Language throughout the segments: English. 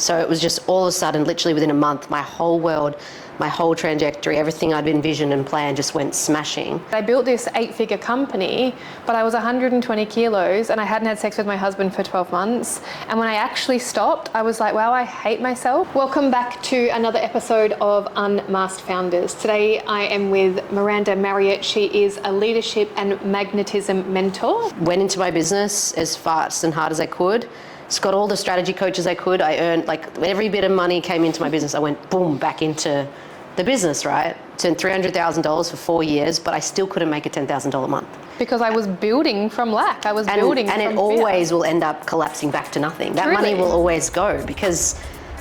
So it was just all of a sudden, literally within a month, my whole world, my whole trajectory, everything I'd envisioned and planned just went smashing. I built this 8-figure company, but I was 120 kilos and I hadn't had sex with my husband for 12 months. And when I actually stopped, I was like, wow, I hate myself. Welcome back to another episode of Unmasked Founders. Today I am with Miranda Marriott. She is a leadership and magnetism mentor. Went into my business as fast and hard as I could. Just got all the strategy coaches I could. I earned, like, every bit of money came into my business. I went boom, back into the business, right? Turned $300,000 for 4 years, but I still couldn't make a $10,000 a month. Because I was building from lack. I was building from fear. And it always will end up collapsing back to nothing. That money will always go, because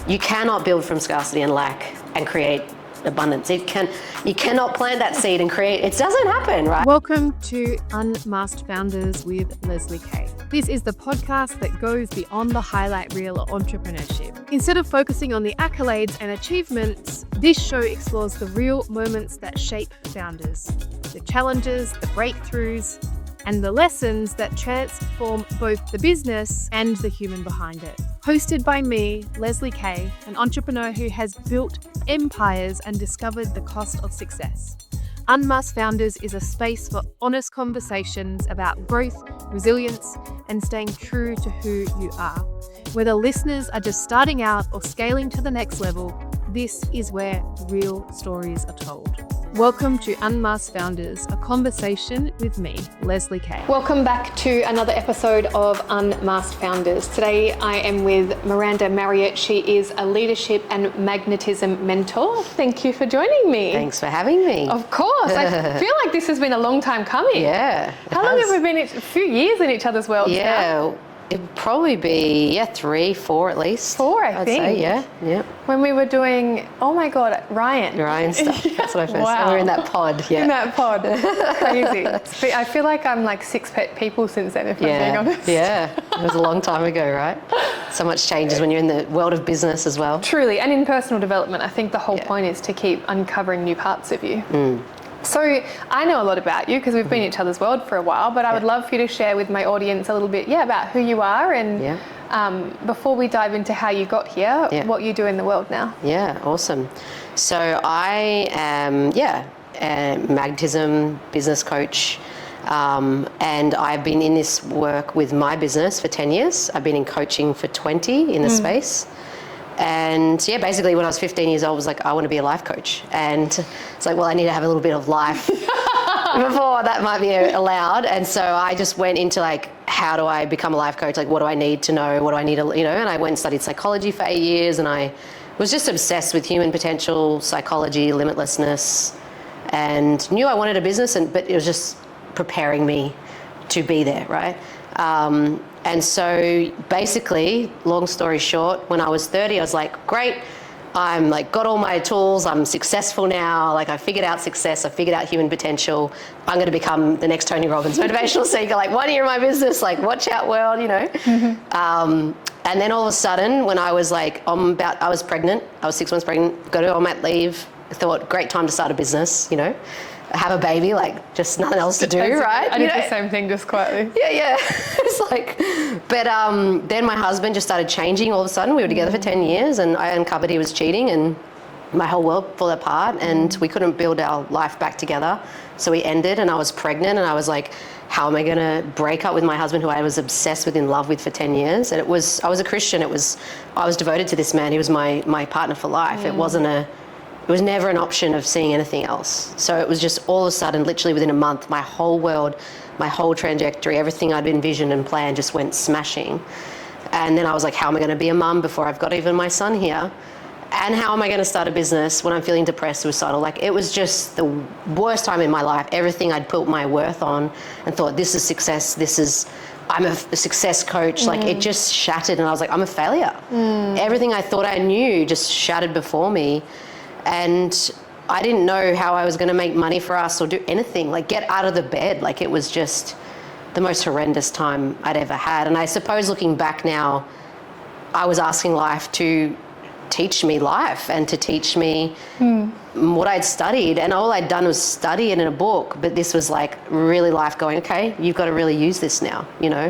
you cannot build from scarcity and lack and create abundance. You cannot plant that seed and create, it doesn't happen, right? Welcome to Unmasked Founders with Lezly K. This is the podcast that goes beyond the highlight reel of entrepreneurship. Instead of focusing on the accolades and achievements, this show explores the real moments that shape founders, the challenges, the breakthroughs, and the lessons that transform both the business and the human behind it. Hosted by me, Lezly K, an entrepreneur who has built empires and discovered the cost of success. Unmasked Founders is a space for honest conversations about growth, resilience, and staying true to who you are. Whether listeners are just starting out or scaling to the next level, this is where real stories are told. Welcome to Unmasked Founders, a conversation with me, Lezly K. Welcome back to another episode of Unmasked Founders. Today I am with Miranda Marriott. She is a leadership and magnetism mentor. Thank you for joining me. Thanks for having me. Of course. I feel like this has been a long time coming. Yeah. How long have we been? A few years in each other's worlds now. Yeah. It'd probably be, 3, 4 at least. 4, I I'd think. say, yeah. When we were doing, oh my God, Ryan stuff. That's what I first Wow. We were in that pod, yeah. In that pod. Crazy. I feel like I'm like 6 people since then, if I'm being honest. Yeah, it was a long time ago, right? So much changes when you're in the world of business as well. Truly, and in personal development, I think the whole point is to keep uncovering new parts of you. So I know a lot about you because we've been in each other's world for a while, but I would love for you to share with my audience a little bit, about who you are and before we dive into how you got here, what you do in the world now. Yeah, awesome. So I am, a magnetism business coach, and I've been in this work with my business for 10 years. I've been in coaching for 20 in the space. And basically when I was 15 years old, I was like, I want to be a life coach. And it's like, well, I need to have a little bit of life before that might be allowed. And so I just went into like, how do I become a life coach? Like, what do I need to know? What do I need to, and I went and studied psychology for 8 years, and I was just obsessed with human potential, psychology, limitlessness, and knew I wanted a business, but it was just preparing me to be there, right? And so basically, long story short, when I was 30, I was like, great, I'm like got all my tools, I'm successful now, like I figured out success, I figured out human potential, I'm going to become the next Tony Robbins motivational speaker, like 1 year in my business, like watch out world, And then all of a sudden, when I was like, I was pregnant, I was 6 months pregnant, got on mat leave, thought great time to start a business, have a baby, like just nothing else to do, right? I did the same thing, just quietly. Yeah. It's like, but then my husband just started changing all of a sudden. We were together for 10 years and I uncovered he was cheating and my whole world fell apart and we couldn't build our life back together. So we ended and I was pregnant and I was like, how am I going to break up with my husband who I was obsessed with, in love with for 10 years? And I was a Christian. I was devoted to this man. He was my partner for life. It was never an option of seeing anything else. So it was just all of a sudden, literally within a month, my whole world, my whole trajectory, everything I'd envisioned and planned just went smashing. And then I was like, how am I going to be a mum before I've got even my son here? And how am I going to start a business when I'm feeling depressed, suicidal? Like, it was just the worst time in my life. Everything I'd put my worth on and thought, this is success, I'm a success coach. Like, it just shattered and I was like, I'm a failure. Everything I thought I knew just shattered before me. And I didn't know how I was going to make money for us or do anything, like get out of the bed. Like, it was just the most horrendous time I'd ever had. And I suppose looking back now, I was asking life to teach me life and to teach me what I'd studied. And all I'd done was study it in a book, but this was like really life going, okay, you've got to really use this now, you know?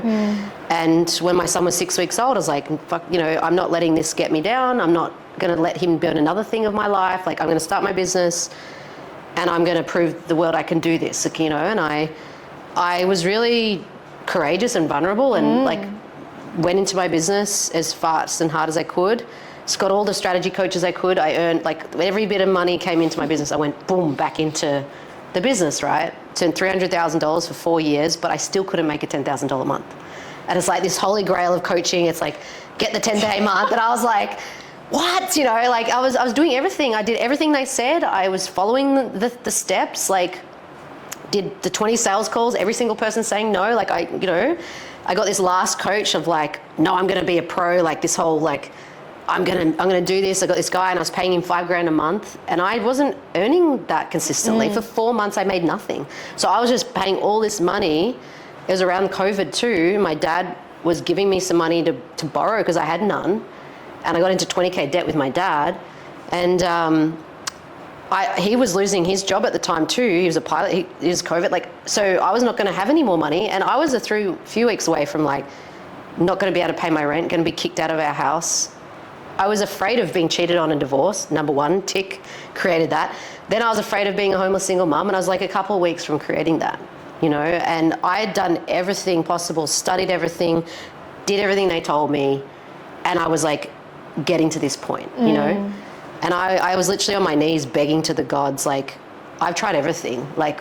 And when my son was 6 weeks old, I was like, fuck, you know, I'm not letting this get me down. I'm not going to let him burn another thing of my life. Like, I'm going to start my business and I'm going to prove the world I can do this, like, you know? And I was really courageous and vulnerable and like went into my business as fast and hard as I could. Just got all the strategy coaches I could. I earned, like, every bit of money came into my business, I went boom back into the business, right? Turned $300,000 for 4 years, but I still couldn't make a $10,000 a month. And it's like this holy grail of coaching. It's like, get the 10-day month. And I was like, what? You know, like I was doing everything. I did everything they said. I was following the steps, like did the 20 sales calls, every single person saying no. Like I got this last coach of like, no, I'm going to be a pro. Like this whole, like, I'm gonna do this. I got this guy and I was paying him $5,000 a month and I wasn't earning that consistently. For 4 months I made nothing. So I was just paying all this money. It was around COVID too. My dad was giving me some money to borrow because I had none. And I got into 20K debt with my dad. And he was losing his job at the time too. He was a pilot, he was COVID. Like, so I was not gonna have any more money. And I was a few weeks away from like, not gonna be able to pay my rent, gonna be kicked out of our house. I was afraid of being cheated on and divorced. Number one, tick, created that. Then I was afraid of being a homeless single mum, and I was like a couple of weeks from creating that, you know? And I had done everything possible, studied everything, did everything they told me, and I was like getting to this point, you know? And I was literally on my knees begging to the gods, like, I've tried everything. Like,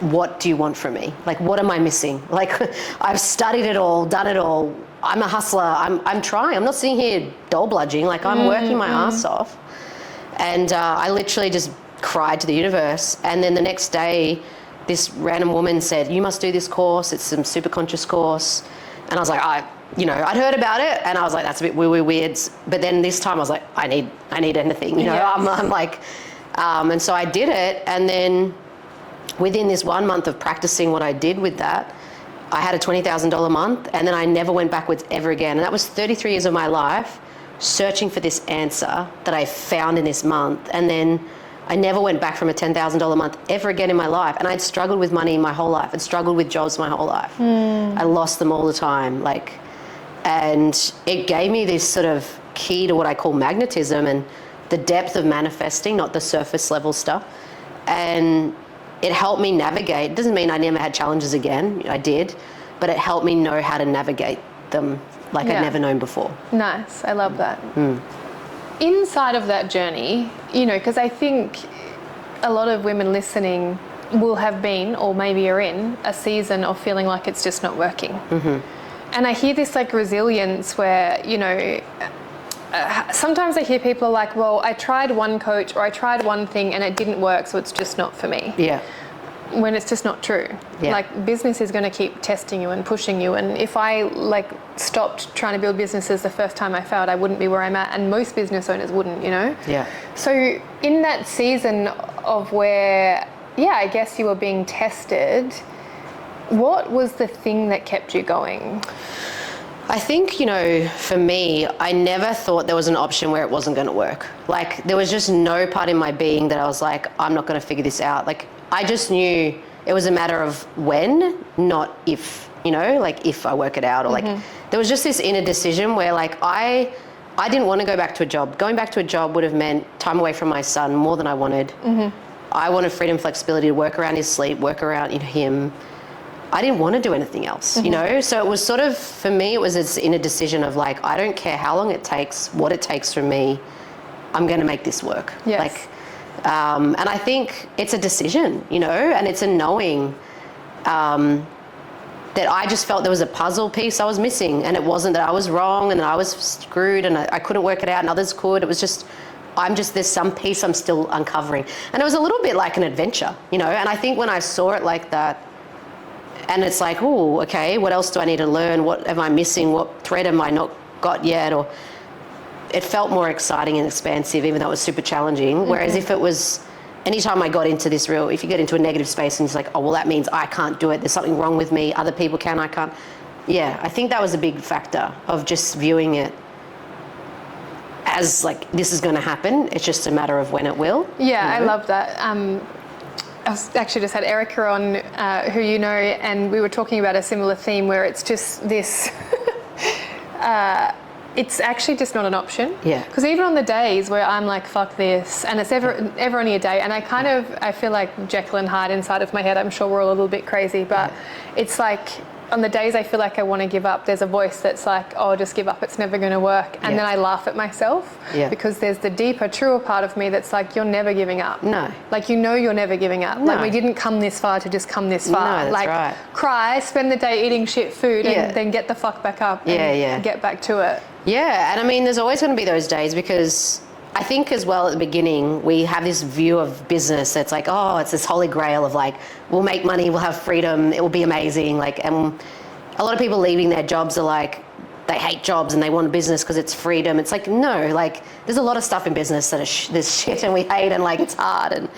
what do you want from me? Like, what am I missing? Like, I've studied it all, done it all. I'm a hustler. I'm trying. I'm not sitting here dole bludging. Like, I'm working my ass off. And I literally just cried to the universe. And then the next day, this random woman said, you must do this course. It's some super conscious course. And I was like, I'd heard about it. And I was like, that's a bit weird. But then this time I was like, I need anything, you know? Yes. I'm like, and so I did it. And then within this 1 month of practicing what I did with that, I had a $20,000 a month, and then I never went backwards ever again. And that was 33 years of my life searching for this answer that I found in this month. And then I never went back from a $10,000 a month ever again in my life. And I'd struggled with money my whole life. I'd struggled with jobs my whole life. I lost them all the time. Like, and it gave me this sort of key to what I call magnetism and the depth of manifesting, not the surface level stuff. And it helped me navigate. It doesn't mean I never had challenges again. I did, but it helped me know how to navigate them like I'd never known before. Nice. I love that. Inside of that journey, you know, because I think a lot of women listening will have been, or maybe are in, a season of feeling like it's just not working. And I hear this like resilience where, you know, sometimes I hear people are like, well, I tried one coach or I tried one thing and it didn't work, so it's just not for me. Yeah. When it's just not true. Yeah. Like, business is going to keep testing you and pushing you. And if I like stopped trying to build businesses the first time I failed, I wouldn't be where I'm at. And most business owners wouldn't, you know? Yeah. So in that season of where, I guess you were being tested, what was the thing that kept you going? I think, you know, for me, I never thought there was an option where it wasn't going to work. Like, there was just no part in my being that I was like, I'm not going to figure this out. Like, I just knew it was a matter of when, not if, you know, like if I work it out or like, there was just this inner decision where like, I didn't want to go back to a job. Going back to a job would have meant time away from my son more than I wanted. I wanted freedom, flexibility to work around his sleep, work around, you know, him. I didn't want to do anything else, you know? So it was sort of, for me, it was this inner decision of like, I don't care how long it takes, what it takes from me, I'm going to make this work. Yes. Like, and I think it's a decision, you know, and it's a knowing that I just felt there was a puzzle piece I was missing, and it wasn't that I was wrong and that I was screwed and I couldn't work it out and others could. It was just, there's some piece I'm still uncovering. And it was a little bit like an adventure, you know, and I think when I saw it like that, and it's like, oh, okay, what else do I need to learn? What am I missing? What thread am I not got yet? Or it felt more exciting and expansive, even though it was super challenging. Whereas if it was, anytime I got into this if you get into a negative space and it's like, oh, well, that means I can't do it. There's something wrong with me. Other people can, I can't. Yeah, I think that was a big factor of just viewing it as like this is going to happen. It's just a matter of when it will. Yeah, you know? I love that. I actually just had Erica on, who you know, and we were talking about a similar theme where it's just this, it's actually just not an option. Yeah. Because even on the days where I'm like, fuck this, and it's ever only a day, and I feel like Jekyll and Hyde inside of my head. I'm sure we're all a little bit crazy, but it's like, on the days I feel like I want to give up, there's a voice that's like, oh, just give up, it's never going to work. And then I laugh at myself because there's the deeper, truer part of me that's like, you're never giving up. No. Like, you know you're never giving up. No. Like, we didn't come this far to just come this far. No, that's like, right. cry, spend the day eating shit food and then get the fuck back up and get back to it. Yeah, and I mean, there's always going to be those days because I think as well at the beginning, we have this view of business that's like, oh, it's this holy grail of like, we'll make money, we'll have freedom, it will be amazing. Like, and a lot of people leaving their jobs are like, they hate jobs and they want a business because it's freedom. It's like, no, like there's a lot of stuff in business that is there's shit and we hate and like it's hard. And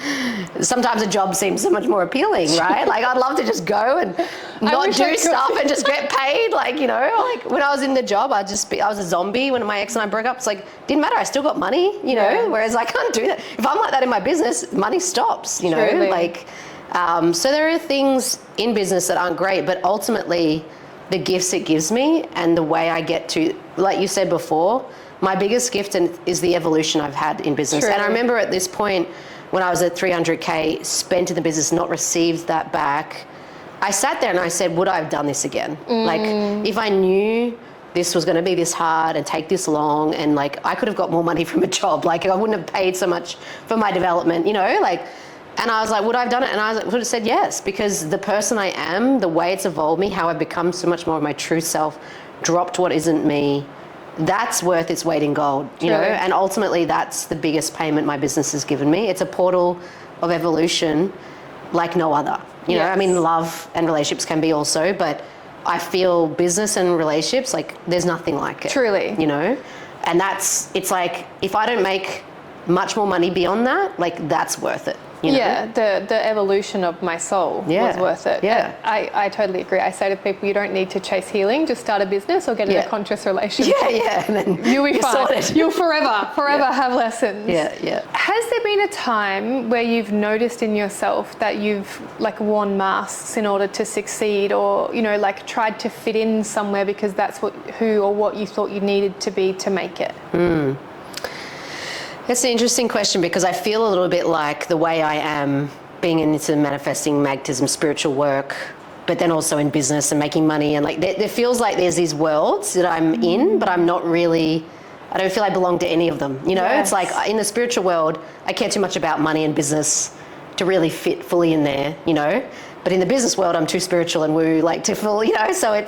sometimes a job seems so much more appealing, right? Like I'd love to just go and not do stuff and just get paid. Like, you know, like when I was in the job, I was a zombie when my ex and I broke up. It's like, didn't matter. I still got money, you know, whereas I can't do that. If I'm like that in my business, money stops, you know, like, so there are things in business that aren't great, but ultimately, the gifts it gives me and the way I get to, like you said before, my biggest gift is the evolution I've had in business. True. And I remember at this point when I was at 300K spent in the business, not received that back, I sat there and I said, would I have done this again? Like if I knew this was going to be this hard and take this long and like I could have got more money from a job, like I wouldn't have paid so much for my development, you know, like. And I was like, would I have done it? And I would have said yes, because the person I am, the way it's evolved me, how I've become so much more of my true self, dropped what isn't me, that's worth its weight in gold, you know? And ultimately, that's the biggest payment my business has given me. It's a portal of evolution like no other. You know, I mean, love and relationships can be also, but I feel business and relationships, like there's nothing like it. Truly. You know? And it's like, if I don't make much more money beyond that, like that's worth it. You know? Yeah, the evolution of my soul was worth it. Yeah. I totally agree. I say to people, you don't need to chase healing, just start a business or get in a conscious relationship. Yeah. And then you'll be fine. Sorted. You'll forever have lessons. Yeah. Has there been a time where you've noticed in yourself that you've like worn masks in order to succeed, or, you know, like tried to fit in somewhere because that's who or what you thought you needed to be to make it? That's an interesting question because I feel a little bit like the way I am being into manifesting, magnetism, spiritual work, but then also in business and making money. And like there feels like there's these worlds that I'm in, but I'm not really, I don't feel I belong to any of them. You know, It's like in the spiritual world, I care too much about money and business to really fit fully in there, you know. But in the business world, I'm too spiritual and woo, like to full, you know. So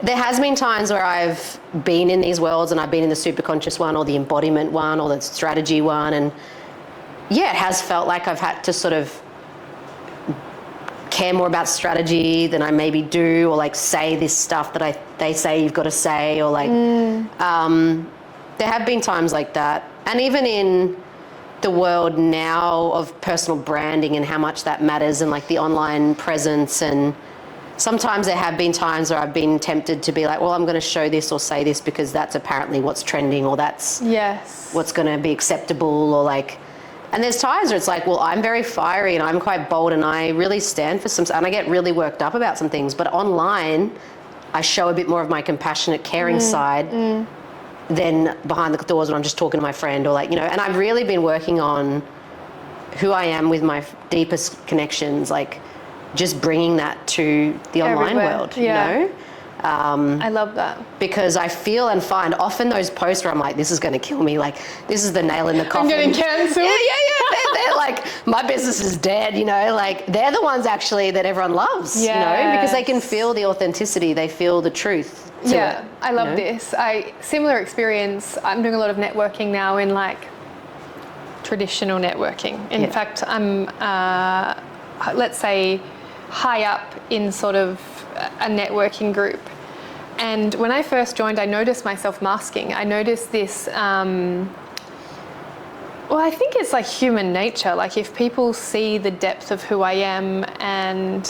there has been times where I've been in these worlds and I've been in the super conscious one or the embodiment one or the strategy one. And yeah, it has felt like I've had to sort of care more about strategy than I maybe do, or like say this stuff that they say you've got to say, or like, there have been times like that. And even in the world now of personal branding and how much that matters and like the online presence, and sometimes there have been times where I've been tempted to be like, well, I'm going to show this or say this because that's apparently what's trending, or that's what's going to be acceptable, or like, and there's times where it's like, well, I'm very fiery and I'm quite bold and I really stand for some, and I get really worked up about some things, but online I show a bit more of my compassionate, caring side than behind the doors when I'm just talking to my friend, or like, you know. And I've really been working on who I am with my deepest connections, like just bringing that to the online world, you know? I love that. Because I feel and find often those posts where I'm like, this is going to kill me, like this is the nail in the coffin. I'm getting cancelled. Yeah. They're like, my business is dead, you know, like they're the ones actually that everyone loves, you know, because they can feel the authenticity, they feel the truth. I love this. Similar experience. I'm doing a lot of networking now in like traditional networking. In fact, I'm, let's say, high up in sort of a networking group. And when I first joined, I noticed myself masking. I noticed this, well, I think it's like human nature. Like if people see the depth of who I am and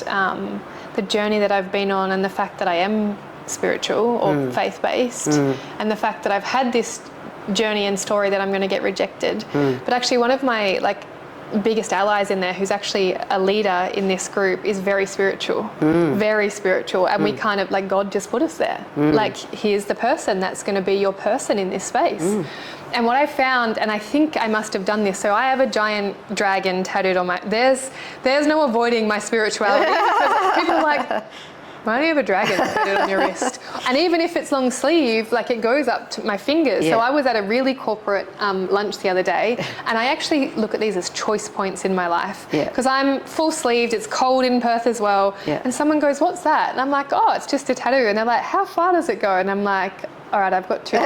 the journey that I've been on, and the fact that I am spiritual or faith-based, and the fact that I've had this journey and story that I'm going to get rejected. But actually one of my biggest allies in there, who's actually a leader in this group, is very spiritual, and we kind of God just put us there. Here's the person that's going to be your person in this space. And what I found, and I think I must have done this, so I have a giant dragon tattooed on my, there's no avoiding my spirituality, because people are like, why do you have a dragon tattooed on your wrist? And even if it's long sleeve, it goes up to my fingers. So I was at a really corporate lunch the other day, and I actually look at these as choice points in my life, because I'm full sleeved, it's cold in Perth as well, and someone goes, what's that? And I'm like, oh, it's just a tattoo. And they're like, how far does it go? And I'm like, all right, I've got 2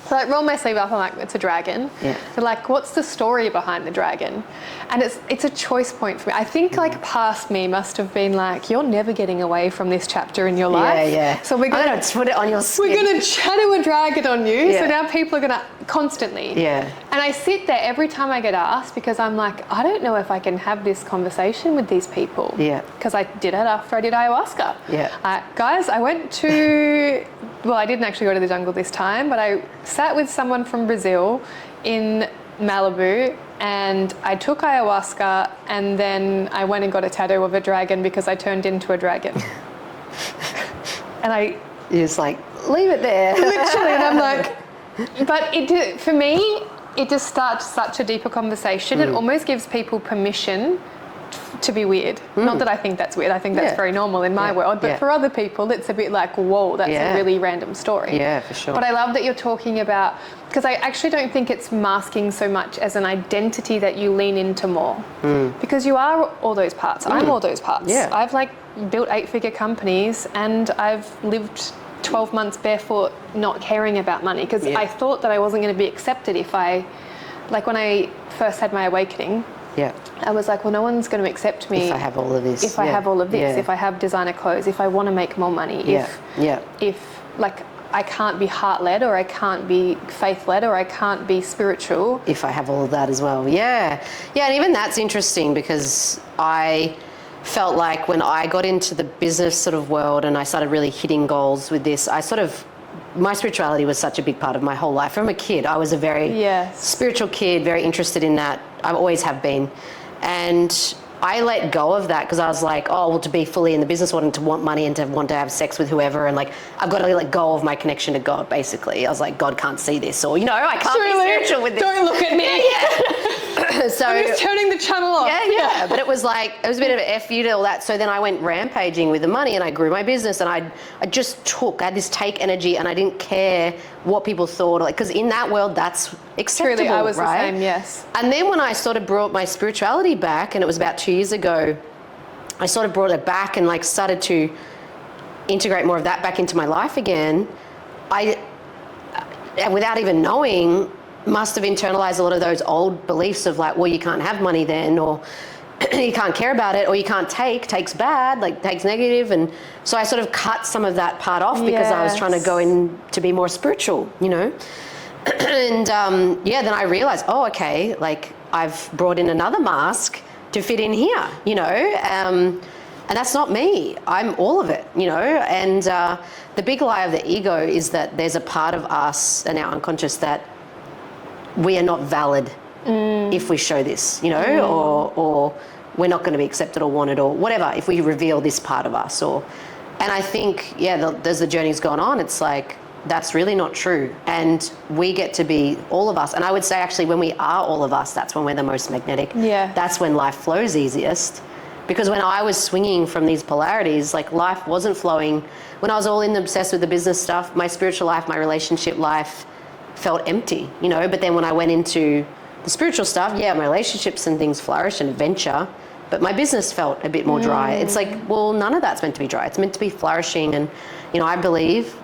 So I roll my sleeve up, I'm like, it's a dragon. They're like, what's the story behind the dragon? And it's a choice point for me. I think past me must have been like, you're never getting away from this chapter in your life. So we're going to put it on your skin. We're going to shadow a dragon on you. So now people are going to constantly. And I sit there every time I get asked, because I'm like, I don't know if I can have this conversation with these people. Because I did it after I did ayahuasca. Guys, I went to, well, I didn't actually go to the jungle this time, but I sat with someone from Brazil in Malibu, and I took ayahuasca, and then I went and got a tattoo of a dragon because I turned into a dragon. And you're just like, leave it there. Literally, and I'm like, but for me, it just starts such a deeper conversation. It almost gives people permission to be weird. Not that I think that's weird. I think that's very normal in my world. But for other people, it's a bit like, whoa, that's a really random story. Yeah, for sure. But I love that you're talking about, because I actually don't think it's masking so much as an identity that you lean into more. Because you are all those parts. I'm all those parts. I've built 8-figure companies, and I've lived 12 months barefoot, not caring about money, because I thought that I wasn't going to be accepted if I, when I first had my awakening, I was like, well, no one's going to accept me if I have all of this. If I have all of this, if I have designer clothes, if I want to make more money, if I can't be heart-led, or I can't be faith-led, or I can't be spiritual. If I have all of that as well. And even that's interesting, because I felt like when I got into the business sort of world and I started really hitting goals with this, my spirituality was such a big part of my whole life. From a kid, I was a very spiritual kid, very interested in that. I always have been. And I let go of that, because I was like, oh, well, to be fully in the business, wanting to want money and to want to have sex with whoever, and I've got to let go of my connection to God, basically. I was like, God can't see this, or, I can't be spiritual with this. Don't look at me. So I'm just turning the channel off. But it was a bit of an F you to all that. So then I went rampaging with the money, and I grew my business, and I had this take energy, and I didn't care what people thought, because in that world, that's acceptable. Truly, I was right? the same, yes. And then when I sort of brought my spirituality back, and it was about 2 years ago, I sort of brought it back and started to integrate more of that back into my life again. I, without even knowing, must have internalized a lot of those old beliefs of well, you can't have money then, or you can't care about it, or you can't take's bad, take's negative. And so I sort of cut some of that part off, because I was trying to go in to be more spiritual, And then I realized, oh, okay, I've brought in another mask to fit in here, and that's not me. I'm all of it, And the big lie of the ego is that there's a part of us and our unconscious that we are not valid if we show this, or we're not going to be accepted or wanted or whatever if we reveal this part of us. And I think, as the journey's gone on, it's that's really not true. And we get to be all of us. And I would say, actually, when we are all of us, that's when we're the most magnetic. That's when life flows easiest. Because when I was swinging from these polarities, life wasn't flowing. When I was all in obsessed with the business stuff, my spiritual life, my relationship life felt empty, But then when I went into the spiritual stuff, my relationships and things flourished and adventure, but my business felt a bit more dry. It's well, none of that's meant to be dry. It's meant to be flourishing. And, I believe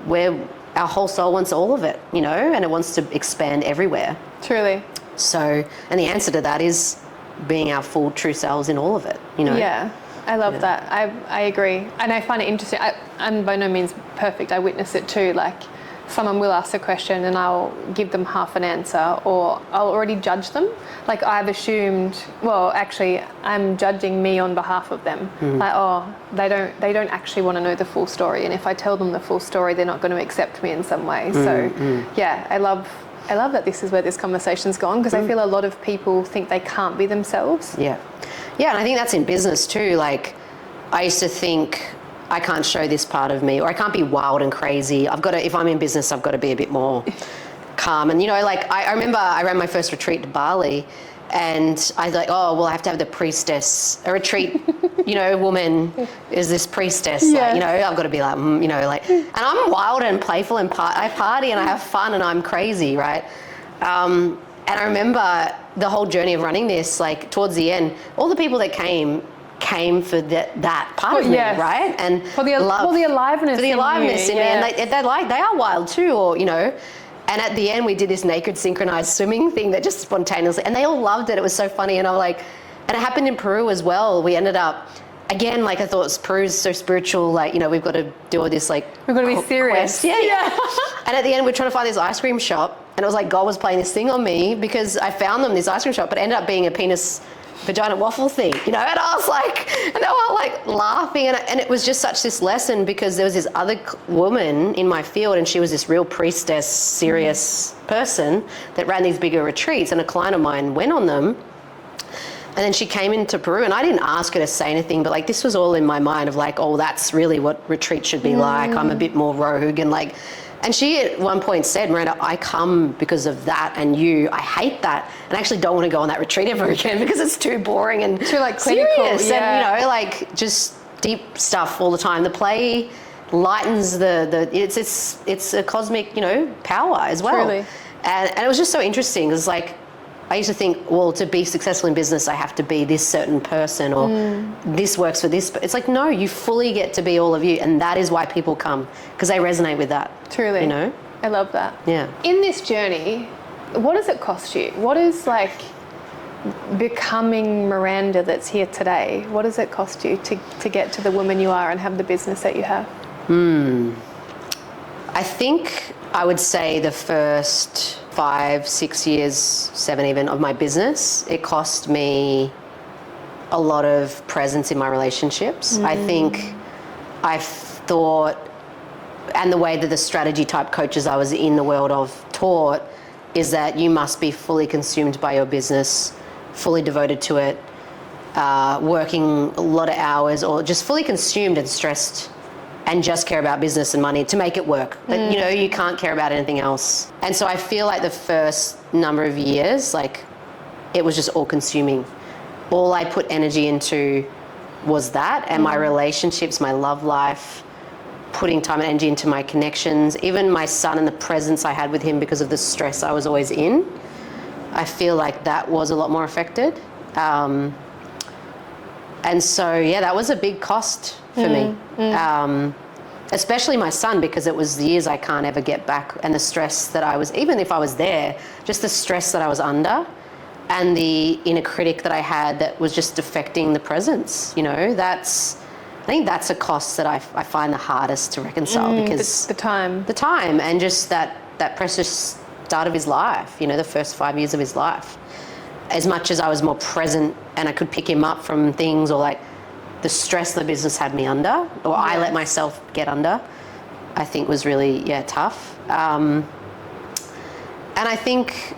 our whole soul wants all of it, and it wants to expand everywhere. Truly. So, and the answer to that is being our full true selves in all of it, Yeah, I love that. I agree. And I find it interesting. I'm by no means perfect. I witness it too. Someone will ask a question and I'll give them half an answer, or I'll already judge them. I've assumed, well, actually, I'm judging me on behalf of them. They don't actually want to know the full story. And if I tell them the full story, they're not going to accept me in some way. So, I love I love that this is where this conversation's gone, because I feel a lot of people think they can't be themselves. Yeah. Yeah, and I think that's in business too. Like, I used to think I can't show this part of me, or I can't be wild and crazy. I've got to, if I'm in business, I've got to be a bit more calm. And, you know, like I remember I ran my first retreat to Bali, and I was like, oh, well, I have to have the priestess, a retreat, you know, woman is this priestess. Yeah. Like, you know, I've got to be like, you know, like, and I'm wild and playful and I party and I have fun and I'm crazy, right? And I remember the whole journey of running this, like towards the end, all the people that came for that part of me, right? And for the aliveness, in me, and they are wild too, or you know. And at the end, we did this naked synchronized swimming thing that just spontaneously, and they all loved it. It was so funny, and I'm like, and it happened in Peru as well. We ended up. Again, like I thought, Peru's so spiritual. Like, you know, we've got to do all this. Like, we've got to be serious. Quest. Yeah. And at the end, we're trying to find this ice cream shop, and it was like God was playing this thing on me because I found them this ice cream shop, but it ended up being a penis vagina waffle thing, you know. And I was like, and they were all like laughing, and it was just such this lesson because there was this other woman in my field, and she was this real priestess, serious person that ran these bigger retreats, and a client of mine went on them. And then she came into Peru, and I didn't ask her to say anything, but like this was all in my mind of like, oh, that's really what retreat should be like. I'm a bit more rogue and like, and she at one point said, Miranda, I come because of that and you, I hate that. And I actually don't want to go on that retreat ever again because it's too boring and too like clinical, serious and, you know, like just deep stuff all the time. The play lightens it's a cosmic, you know, power as well. Truly. And it was just so interesting. It was like, I used to think, well, to be successful in business, I have to be this certain person or this works for this. But it's like, no, you fully get to be all of you. And that is why people come, because they resonate with that. Truly. You know? I love that. Yeah. In this journey, what does it cost you? What is like becoming Miranda that's here today? What does it cost you to get to the woman you are and have the business that you have? I think I would say the first 5, 6 years, 7 even of my business, it cost me a lot of presence in my relationships. I think I thought, and the way that the strategy type coaches I was in the world of taught, is that you must be fully consumed by your business, fully devoted to it, working a lot of hours, or just fully consumed and stressed and just care about business and money to make it work. But, you know, you can't care about anything else. And so I feel like the first number of years, like, it was just all consuming. All I put energy into was that, and my relationships, my love life, putting time and energy into my connections, even my son and the presence I had with him because of the stress I was always in. I feel like that was a lot more affected. And so, yeah, that was a big cost for me. Especially my son, because it was the years I can't ever get back, and the stress that I was, even if I was there, just the stress that I was under and the inner critic that I had that was just affecting the presence, you know, I think that's a cost that I find the hardest to reconcile, because the time and just that precious start of his life, you know, the first 5 years of his life. As much as I was more present and I could pick him up from things, or like the stress the business had me under, or I let myself get under, I think was really, tough. And I think,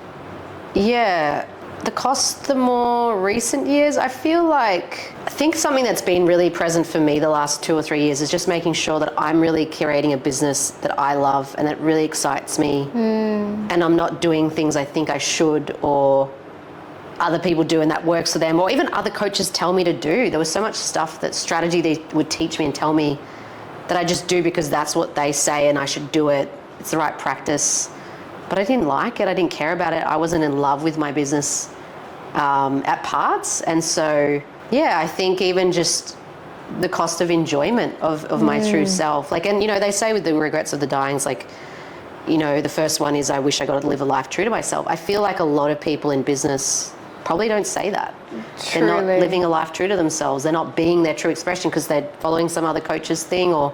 the cost, the more recent years, I think something that's been really present for me the last 2 or 3 years is just making sure that I'm really curating a business that I love and that really excites me. And I'm not doing things I think I should, or other people do and that works for them, or even other coaches tell me to do. There was so much stuff, that strategy they would teach me and tell me, that I just do because that's what they say and I should do it. It's the right practice. But I didn't like it. I didn't care about it. I wasn't in love with my business at parts. And so, I think even just the cost of enjoyment of my true self. Like, and, you know, they say with the regrets of the dying, it's like, you know, the first one is I wish I got to live a life true to myself. I feel like a lot of people in business probably don't say that. Truly. They're not living a life true to themselves. They're not being their true expression because they're following some other coach's thing, or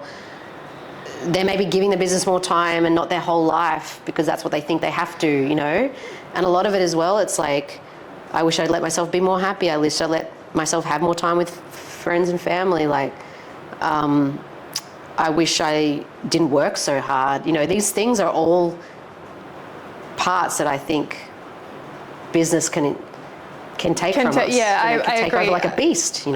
they may be giving the business more time and not their whole life because that's what they think they have to, you know. And a lot of it as well, it's like, I wish I'd let myself be more happy. I wish I'd let myself have more time with friends and family. Like, I wish I didn't work so hard. You know, these things are all parts that I think business can take from us. I take agree. over like a beast,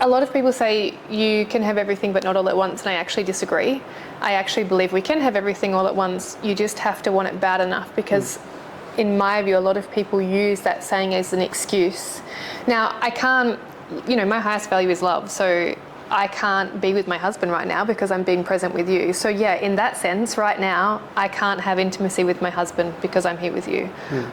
A lot of people say you can have everything but not all at once, and I actually disagree. I actually believe we can have everything all at once. You just have to want it bad enough, because in my view, a lot of people use that saying as an excuse. Now, I can't, my highest value is love, so I can't be with my husband right now because I'm being present with you. So yeah, in that sense, right now, I can't have intimacy with my husband because I'm here with you.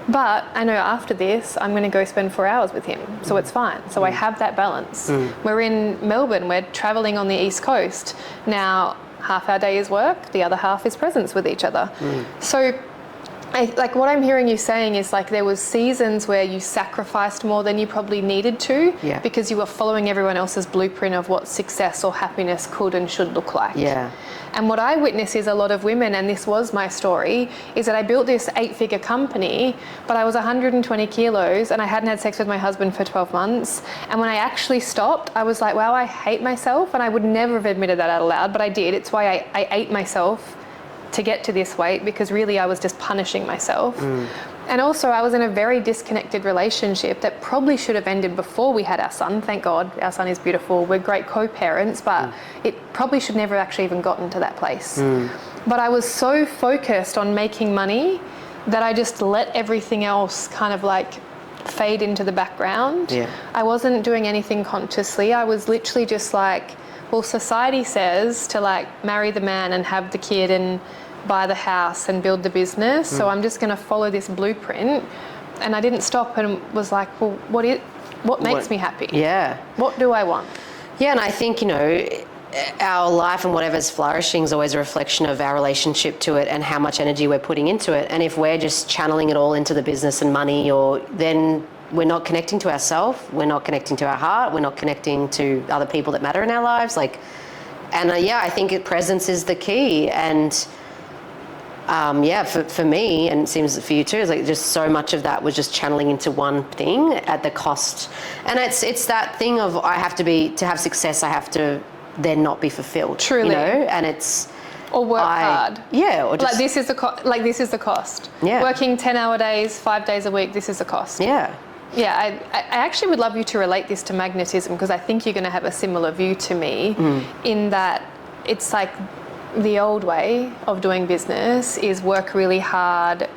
But I know after this, I'm going to go spend 4 hours with him. So it's fine. So I have that balance. We're in Melbourne. We're traveling on the East Coast. Now, half our day is work. The other half is presence with each other. So what I'm hearing you saying is like there was seasons where you sacrificed more than you probably needed to because you were following everyone else's blueprint of what success or happiness could and should look like. Yeah. And what I witness is a lot of women, and this was my story, is that I built this 8-figure company, but I was 120 kilos and I hadn't had sex with my husband for 12 months. And when I actually stopped, I was like, wow, I hate myself. And I would never have admitted that out loud, but I did. It's why I ate myself to get to this weight, because really I was just punishing myself. And also I was in a very disconnected relationship that probably should have ended before we had our son. Thank God, our son is beautiful. We're great co-parents, but it probably should never actually even gotten to that place. But I was so focused on making money that I just let everything else kind of like fade into the background. I wasn't doing anything consciously. I was literally just like, well, society says to like marry the man and have the kid and buy the house and build the business. So I'm just going to follow this blueprint. And I didn't stop and was like, well, what makes me happy? Yeah. What do I want? Yeah, and I think, our life and whatever's flourishing is always a reflection of our relationship to it and how much energy we're putting into it. And if we're just channeling it all into the business and money, then we're not connecting to ourselves, we're not connecting to our heart, we're not connecting to other people that matter in our lives. I think presence is the key. And for me, and it seems for you too, is like just so much of that was just channeling into one thing at the cost. And it's that thing of to have success, I have to then not be fulfilled. Truly. And it's... Or work hard. Yeah. Or just, this is the cost. Yeah. Working 10-hour days, 5 days a week, this is the cost. Yeah. Yeah, I actually would love you to relate this to magnetism, because I think you're going to have a similar view to me in that it's like the old way of doing business is work really hard,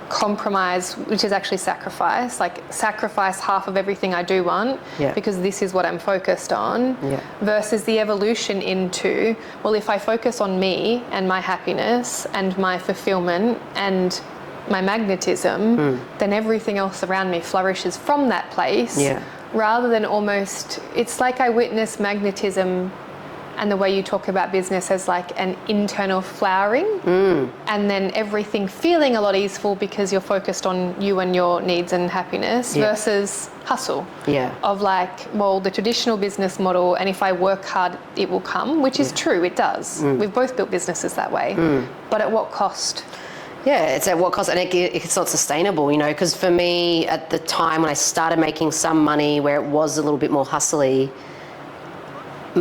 compromise, which is actually sacrifice, sacrifice half of everything I do want because this is what I'm focused on, versus the evolution into, well, if I focus on me and my happiness and my fulfillment and my magnetism, then everything else around me flourishes from that place, rather than almost, it's like I witness magnetism and the way you talk about business as like an internal flowering, and then everything feeling a lot easeful because you're focused on you and your needs and happiness, versus hustle of like, well, the traditional business model, and if I work hard it will come, which is true, it does. We've both built businesses that way, but at what cost? Yeah, it's at what cost, and it's not sustainable, because for me at the time when I started making some money where it was a little bit more hustly,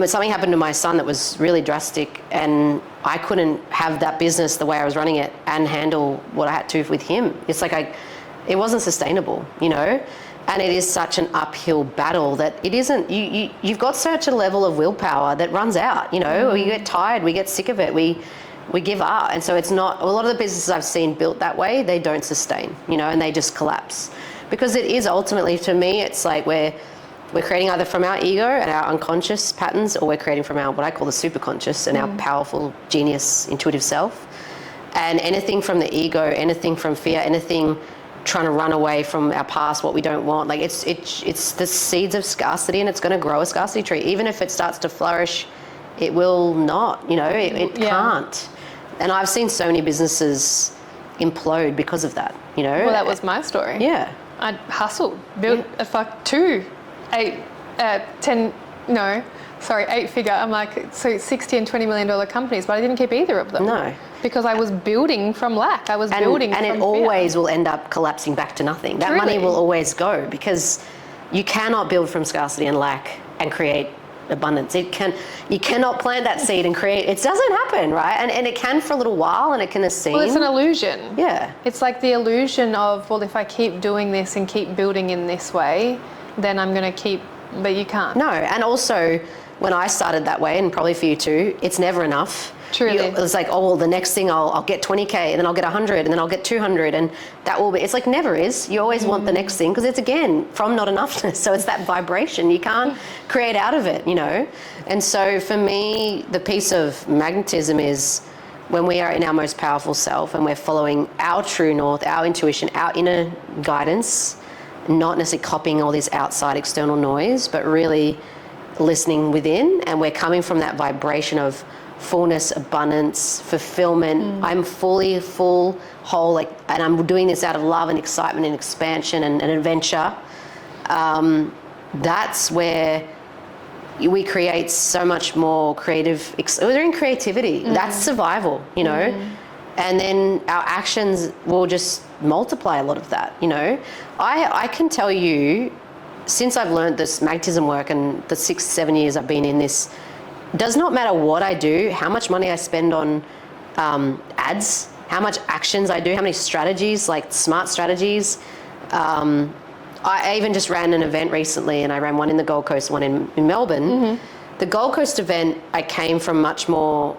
something happened to my son that was really drastic, and I couldn't have that business the way I was running it and handle what I had to with him. It's like it wasn't sustainable, and it is such an uphill battle that it isn't, you've got such a level of willpower that runs out, we get tired, we get sick of it, we give up. And so it's not, a lot of the businesses I've seen built that way, they don't sustain, and they just collapse. Because it is ultimately, to me, it's like we're creating either from our ego and our unconscious patterns, or we're creating from our, what I call the superconscious and our powerful, genius, intuitive self. And anything from the ego, anything from fear, anything trying to run away from our past, what we don't want, it's the seeds of scarcity, and it's going to grow a scarcity tree. Even if it starts to flourish, it will not, it can't. And I've seen so many businesses implode because of that, Well, that was my story. Yeah. I hustled, built a 8-figure, I'm like, so $60 and $20 million companies, but I didn't keep either of them. No. Because I was building from lack. I was building from fear. And it always will end up collapsing back to nothing. That money will always go, because you cannot build from scarcity and lack and create abundance. You cannot plant that seed and create, it doesn't happen, right? And it can for a little while, and it can seem. Well, it's an illusion. Yeah. It's like the illusion of, well, if I keep doing this and keep building in this way, then I'm going to keep, but you can't. No, and also when I started that way, and probably for you too, it's never enough. Truly. It's like, oh, well, the next thing I'll get 20K, and then I'll get 100, and then I'll get 200, and that will be, it's like never is. You always want the next thing, because it's, again, from not enoughness. So it's that vibration. You can't create out of it, And so for me, the piece of magnetism is when we are in our most powerful self and we're following our true north, our intuition, our inner guidance, not necessarily copying all this outside external noise, but really listening within, and we're coming from that vibration of fullness, abundance, fulfillment. I'm fully full, whole, and I'm doing this out of love and excitement and expansion and adventure. That's where we create so much more creative. We're in creativity. That's survival, And then our actions will just multiply a lot of that. I can tell you, since I've learned this magnetism work and the 6-7 years I've been in this, does not matter what I do, how much money I spend on ads, how much actions I do, how many strategies, like smart strategies. I even just ran an event recently, and I ran one in the Gold Coast, one in Melbourne. The Gold Coast event, I came from much more,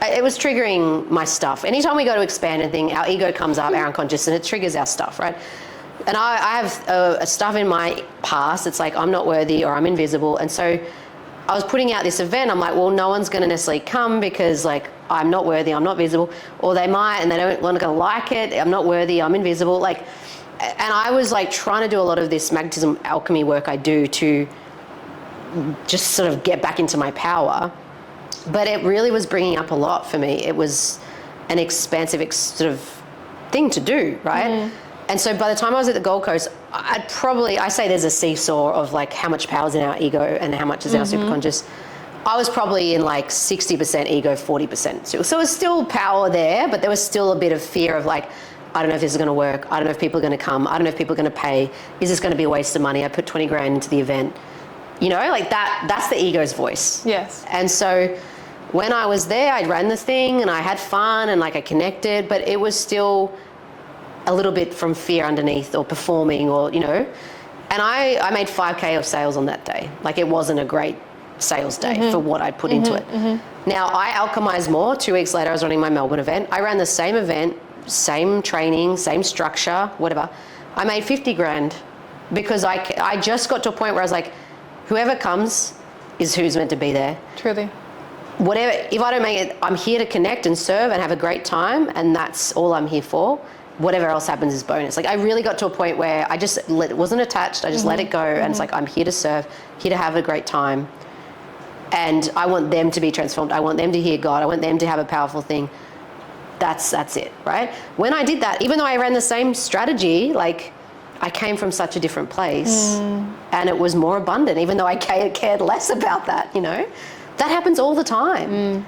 it was triggering my stuff. Anytime we go to expand anything, our ego comes up, our unconscious, and it triggers our stuff, right? And I have stuff in my past. It's like, I'm not worthy or I'm invisible. And so I was putting out this event. I'm like, well, no one's going to necessarily come because I'm not worthy, I'm not visible, or they might and they're not going to like it. I'm not worthy, I'm invisible. And I was trying to do a lot of this magnetism alchemy work I do to just sort of get back into my power. But it really was bringing up a lot for me. It was an expansive sort of thing to do, right? And so by the time I was at the Gold Coast, I say there's a seesaw of how much power is in our ego and how much is our superconscious. I was probably in 60% ego, 40%. So it was still power there, but there was still a bit of fear of I don't know if this is going to work. I don't know if people are going to come. I don't know if people are going to pay. Is this going to be a waste of money? I put 20 grand into the event. That's the ego's voice. Yes. And so when I was there, I ran the thing and I had fun and I connected, but it was still a little bit from fear underneath, or performing, or and I made 5K of sales on that day. It wasn't a great sales day for what I'd put into it. Now I alchemized more. 2 weeks later I was running my Melbourne event. I ran the same event, same training, same structure, whatever. I made 50 grand because I just got to a point where I was like, whoever comes is who's meant to be there. Truly. Whatever, if I don't make it, I'm here to connect and serve and have a great time, and that's all I'm here for. Whatever else happens is bonus. I really got to a point where I just wasn't attached. I just let it go. And it's I'm here to serve, here to have a great time. And I want them to be transformed. I want them to hear God. I want them to have a powerful thing. That's it, right? When I did that, even though I ran the same strategy, I came from such a different place and it was more abundant, even though I cared less about that, That happens all the time.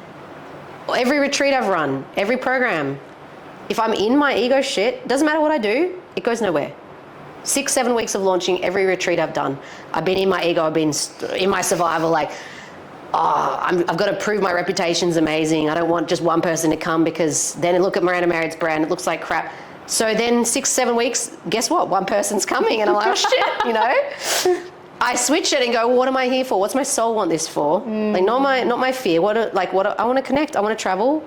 Every retreat I've run, every program, if I'm in my ego shit, doesn't matter what I do, it goes nowhere. 6-7 weeks of launching every retreat I've done, I've been in my ego, I've been in my survival, I've got to prove my reputation's amazing. I don't want just one person to come, because then look at Miranda Marriott's brand, it looks like crap. So then 6-7 weeks, guess what? One person's coming, and I'm like, oh shit, I switch it and go, well, what am I here for? What's my soul want this for? Not my fear. What I want to connect. I want to travel.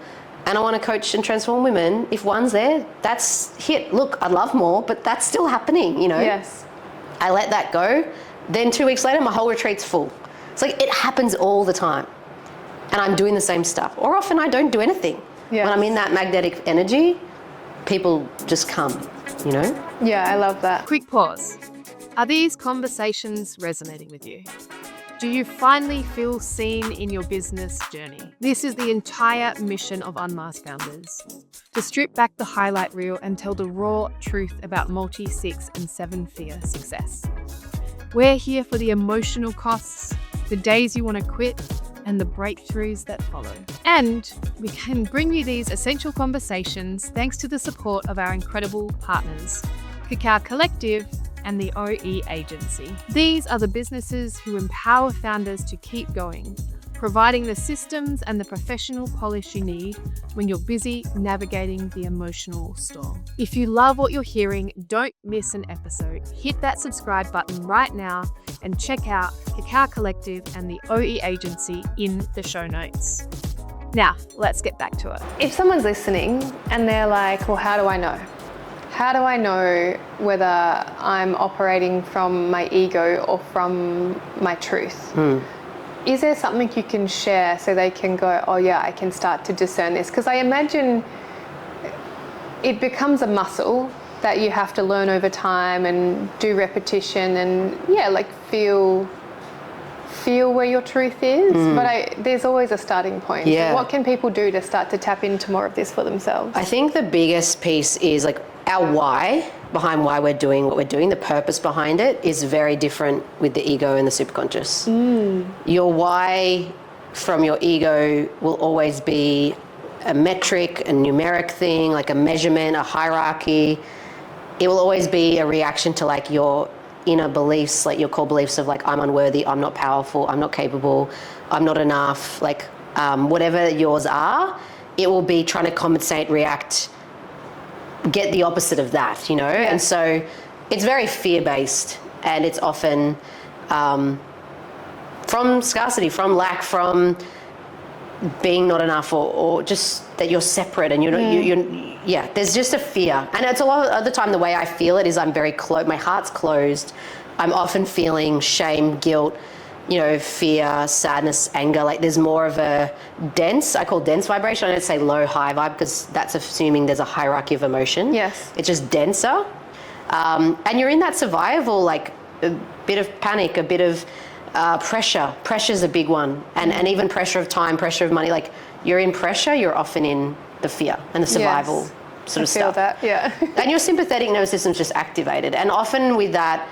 And I want to coach and transform women. If one's there, that's hit. Look, I'd love more, but that's still happening, Yes. I let that go. Then 2 weeks later, my whole retreat's full. It's it happens all the time. And I'm doing the same stuff. Or often I don't do anything. Yes. When I'm in that magnetic energy, people just come, Yeah, I love that. Quick pause. Are these conversations resonating with you? Do you finally feel seen in your business journey? This is the entire mission of Unmasked Founders. To strip back the highlight reel and tell the raw truth about multi, 6 and 7-figure success. We're here for the emotional costs, the days you want to quit, and the breakthroughs that follow. And we can bring you these essential conversations thanks to the support of our incredible partners, Cacao Collective and the OE Agency. These are the businesses who empower founders to keep going, providing the systems and the professional polish you need when you're busy navigating the emotional storm. If you love what you're hearing, don't miss an episode. Hit that subscribe button right now and check out Cacao Collective and the OE Agency in the show notes. Now, let's get back to it. If someone's listening and they're like, well, how do I know? How do I know whether I'm operating from my ego or from my truth? Is there something you can share so they can go, oh yeah, I can start to discern this? Because I imagine it becomes a muscle that you have to learn over time and do repetition and feel where your truth is. But there's always a starting point. Yeah. So what can people do to start to tap into more of this for themselves? I think the biggest piece is like our why, behind why we're doing what we're doing, the purpose behind it is very different with the ego and the superconscious. Your why from your ego will always be a metric, a numeric thing, like a measurement, a hierarchy. It will always be a reaction to like your inner beliefs, like your core beliefs of like, I'm unworthy, I'm not powerful, I'm not capable, I'm not enough, like whatever yours are, it will be trying to compensate, react, get the opposite of that, you know? Yeah. And so it's very fear-based, and it's often from scarcity, from lack, from being not enough, or just that you're separate and you're not, there's just a fear. And it's a lot of the time the way I feel it is I'm very closed, my heart's closed. I'm often feeling shame, guilt, fear, sadness, anger. Like there's more of a dense, I call dense vibration. I don't say low, high vibe because that's assuming there's a hierarchy of emotion. Yes. It's just denser. And you're in that survival, like a bit of panic, a bit of pressure. Pressure's a big one. And even pressure of time, pressure of money. Like you're in pressure, you're often in the fear and the survival sort of stuff. I feel that, yeah. And your sympathetic nervous system's just activated. And often with that,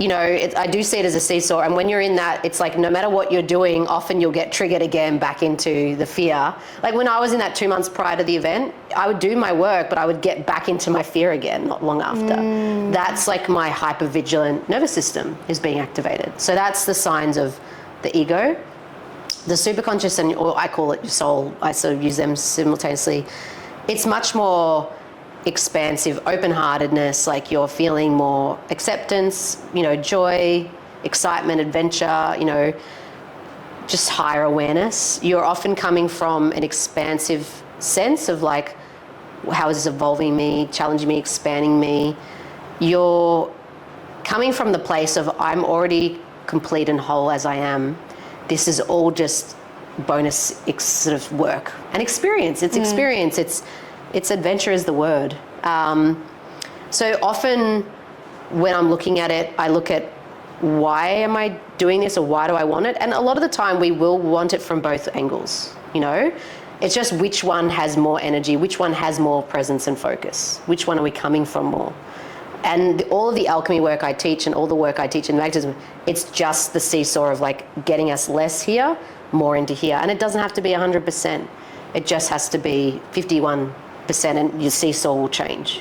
I do see it as a seesaw, and when you're in that, it's like no matter what you're doing, often you'll get triggered again back into the fear. Like when I was in that 2 months prior to the event, I would do my work, but I would get back into my fear again not long after. That's like my hypervigilant nervous system is being activated. So that's the signs of the ego. The superconscious, or I call it your soul, I sort of use them simultaneously. It's much more expansive, open-heartedness, like you're feeling more acceptance, joy, excitement, adventure, just higher awareness. You're often coming from an expansive sense of like, how is this evolving me, challenging me, expanding me? You're coming from the place of I'm already complete and whole as I am. This is all just bonus sort of work and experience. It's experience. It's adventure is the word. So often when I'm looking at it, I look at why am I doing this or why do I want it? And a lot of the time we will want it from both angles, It's just which one has more energy, which one has more presence and focus, which one are we coming from more? And all of the alchemy work I teach and all the work I teach in magnetism, it's just the seesaw of like getting us less here, more into here. And it doesn't have to be 100%. It just has to be 51%. And your seesaw will change,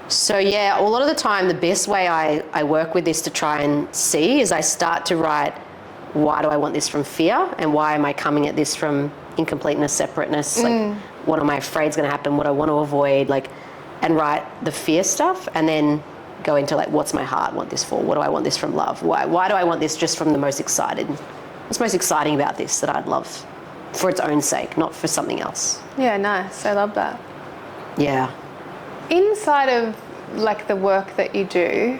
So yeah, a lot of the time, the best way I work with this to try and see is I start to write, why do I want this from fear? And why am I coming at this from incompleteness, separateness? Like, what am I afraid is going to happen? What I want to avoid? Like, and write the fear stuff and then go into like, what's my heart want this for? What do I want this from love? Why do I want this just from the most excited? What's most exciting about this that I'd love? For its own sake, not for something else. Yeah, nice. I love that. Yeah. Inside of like the work that you do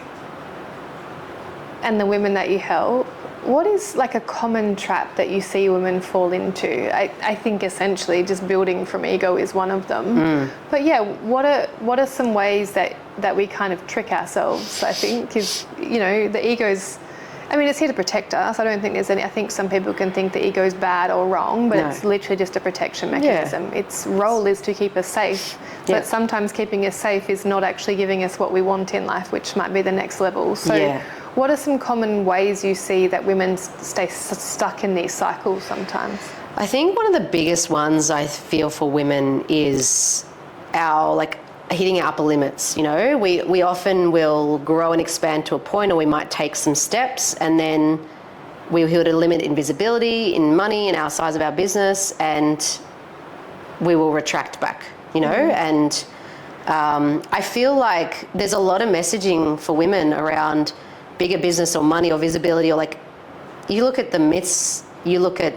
and the women that you help, what is like a common trap that you see women fall into? I think essentially just building from ego is one of them. But yeah, what are some ways that we kind of trick ourselves? I think is, the ego's, it's here to protect us. I don't think there's any. I think some people can think the ego is bad or wrong, but it's literally just a protection mechanism. Yeah. Its role is to keep us safe, but sometimes keeping us safe is not actually giving us what we want in life, which might be the next level. So what are some common ways you see that women stay stuck in these cycles sometimes? I think one of the biggest ones I feel for women is our like hitting our upper limits. You know, we often will grow and expand to a point, or we might take some steps, and then we hit a limit in visibility, in money, in our size of our business, and we will retract back, you know. And I feel like there's a lot of messaging for women around bigger business or money or visibility, or like, you look at the myths, you look at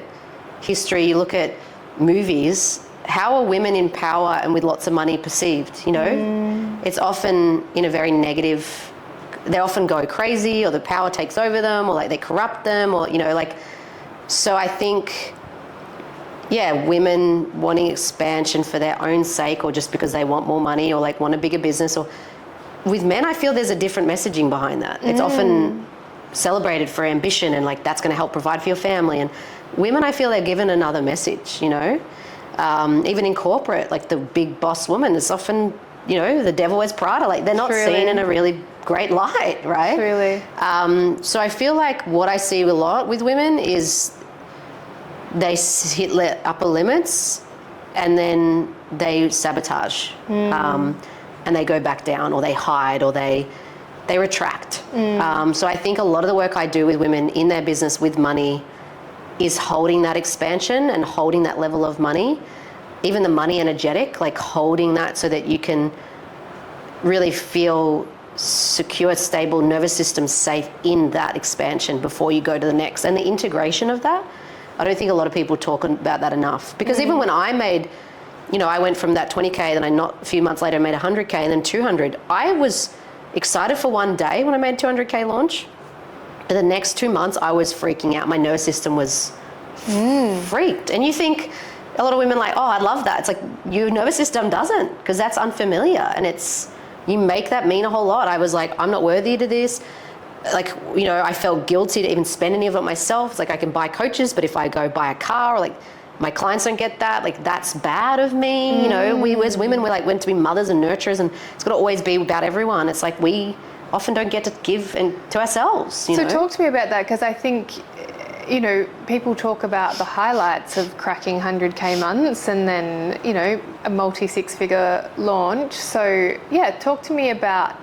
history, you look at movies, how are women in power and with lots of money perceived, you know? It's often in a very negative, they often go crazy, or the power takes over them, or like they corrupt them, or, you know, like, so I think, yeah, women wanting expansion for their own sake, or just because they want more money, or like want a bigger business, or with men, I feel there's a different messaging behind that. It's often celebrated for ambition, and like that's going to help provide for your family. And women, I feel they're given another message, you know. Even in corporate, like the big boss woman is often, you know, the devil wears Prada. Like they're not seen in a really great light, right? Truly. So I feel like what I see a lot with women is they hit upper limits, and then they sabotage, and they go back down, or they hide, or they retract. So I think a lot of the work I do with women in their business with money is holding that expansion and holding that level of money, even the money energetic, like holding that so that you can really feel secure, stable, nervous system safe in that expansion before you go to the next. And the integration of that, I don't think a lot of people talk about that enough. Because even when I made, you know, I went from that 20K, then a few months later I made 100K and then 200. I was excited for one day when I made 200K launch. But the next 2 months I was freaking out. My nervous system was freaked. And you think, a lot of women are like, oh, I love that. It's like, your nervous system doesn't, because that's unfamiliar. And you make that mean a whole lot. I was like, I'm not worthy to this. Like, you know, I felt guilty to even spend any of it myself. It's like, I can buy coaches, but if I go buy a car, or like my clients don't get that, like that's bad of me. You know, we as women, we're like meant to be mothers and nurturers, and it's got to always be about everyone. It's like we often don't get to give to ourselves. You know? Talk to me about that, because I think, you know, people talk about the highlights of cracking 100K months and then, you know, a multi-six-figure launch. So yeah, talk to me about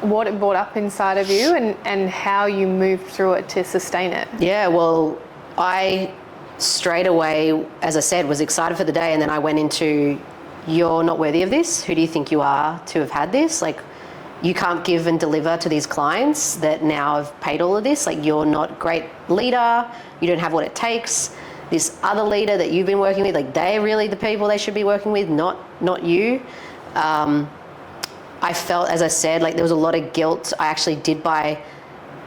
what it brought up inside of you and how you moved through it to sustain it. Yeah, well, I straight away, as I said, was excited for the day, and then I went into, you're not worthy of this. Who do you think you are to have had this? Like, you can't give and deliver to these clients that now have paid all of this. Like, you're not a great leader. You don't have what it takes. This other leader that you've been working with, like, they're really the people they should be working with, not you. I felt, as I said, like there was a lot of guilt. I actually did buy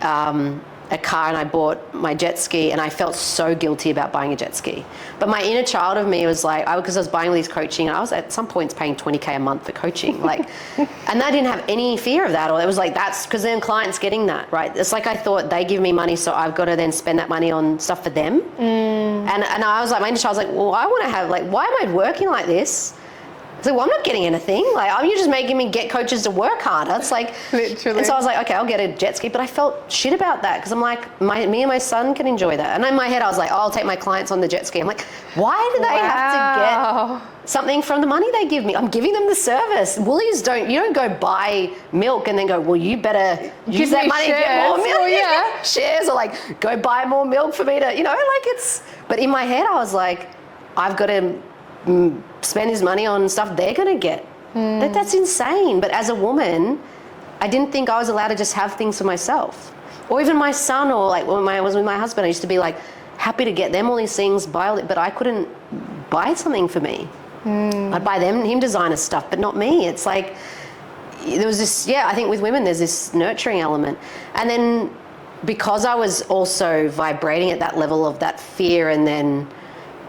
a car, and I bought my jet ski, and I felt so guilty about buying a jet ski. But my inner child of me was like, because I was buying all these coaching, and I was at some points paying 20K a month for coaching, like, and I didn't have any fear of that, or it was like, that's because then clients getting that, right? It's like I thought they give me money, so I've got to then spend that money on stuff for them. And I was like, my inner child was like, well, I want to have, like, why am I working like this? So, well, I'm not getting anything. Like, you're just making me get coaches to work harder. It's like, literally. And so I was like, okay, I'll get a jet ski. But I felt shit about that, because I'm like, me and my son can enjoy that. And in my head, I was like, I'll take my clients on the jet ski. I'm like, why do they have to get something from the money they give me? I'm giving them the service. Woolies you don't go buy milk and then go, well, you better use that money to get more milk. Yeah. Shares, or like, go buy more milk for me to, you know, like but in my head, I was like, I've got to spend his money on stuff they're going to get. That's insane. But as a woman, I didn't think I was allowed to just have things for myself. Or even my son, or like when I was with my husband, I used to be like happy to get them all these things, but I couldn't buy something for me. I'd buy him designer stuff, but not me. It's like, there was this, I think with women there's this nurturing element. And then because I was also vibrating at that level of that fear, and then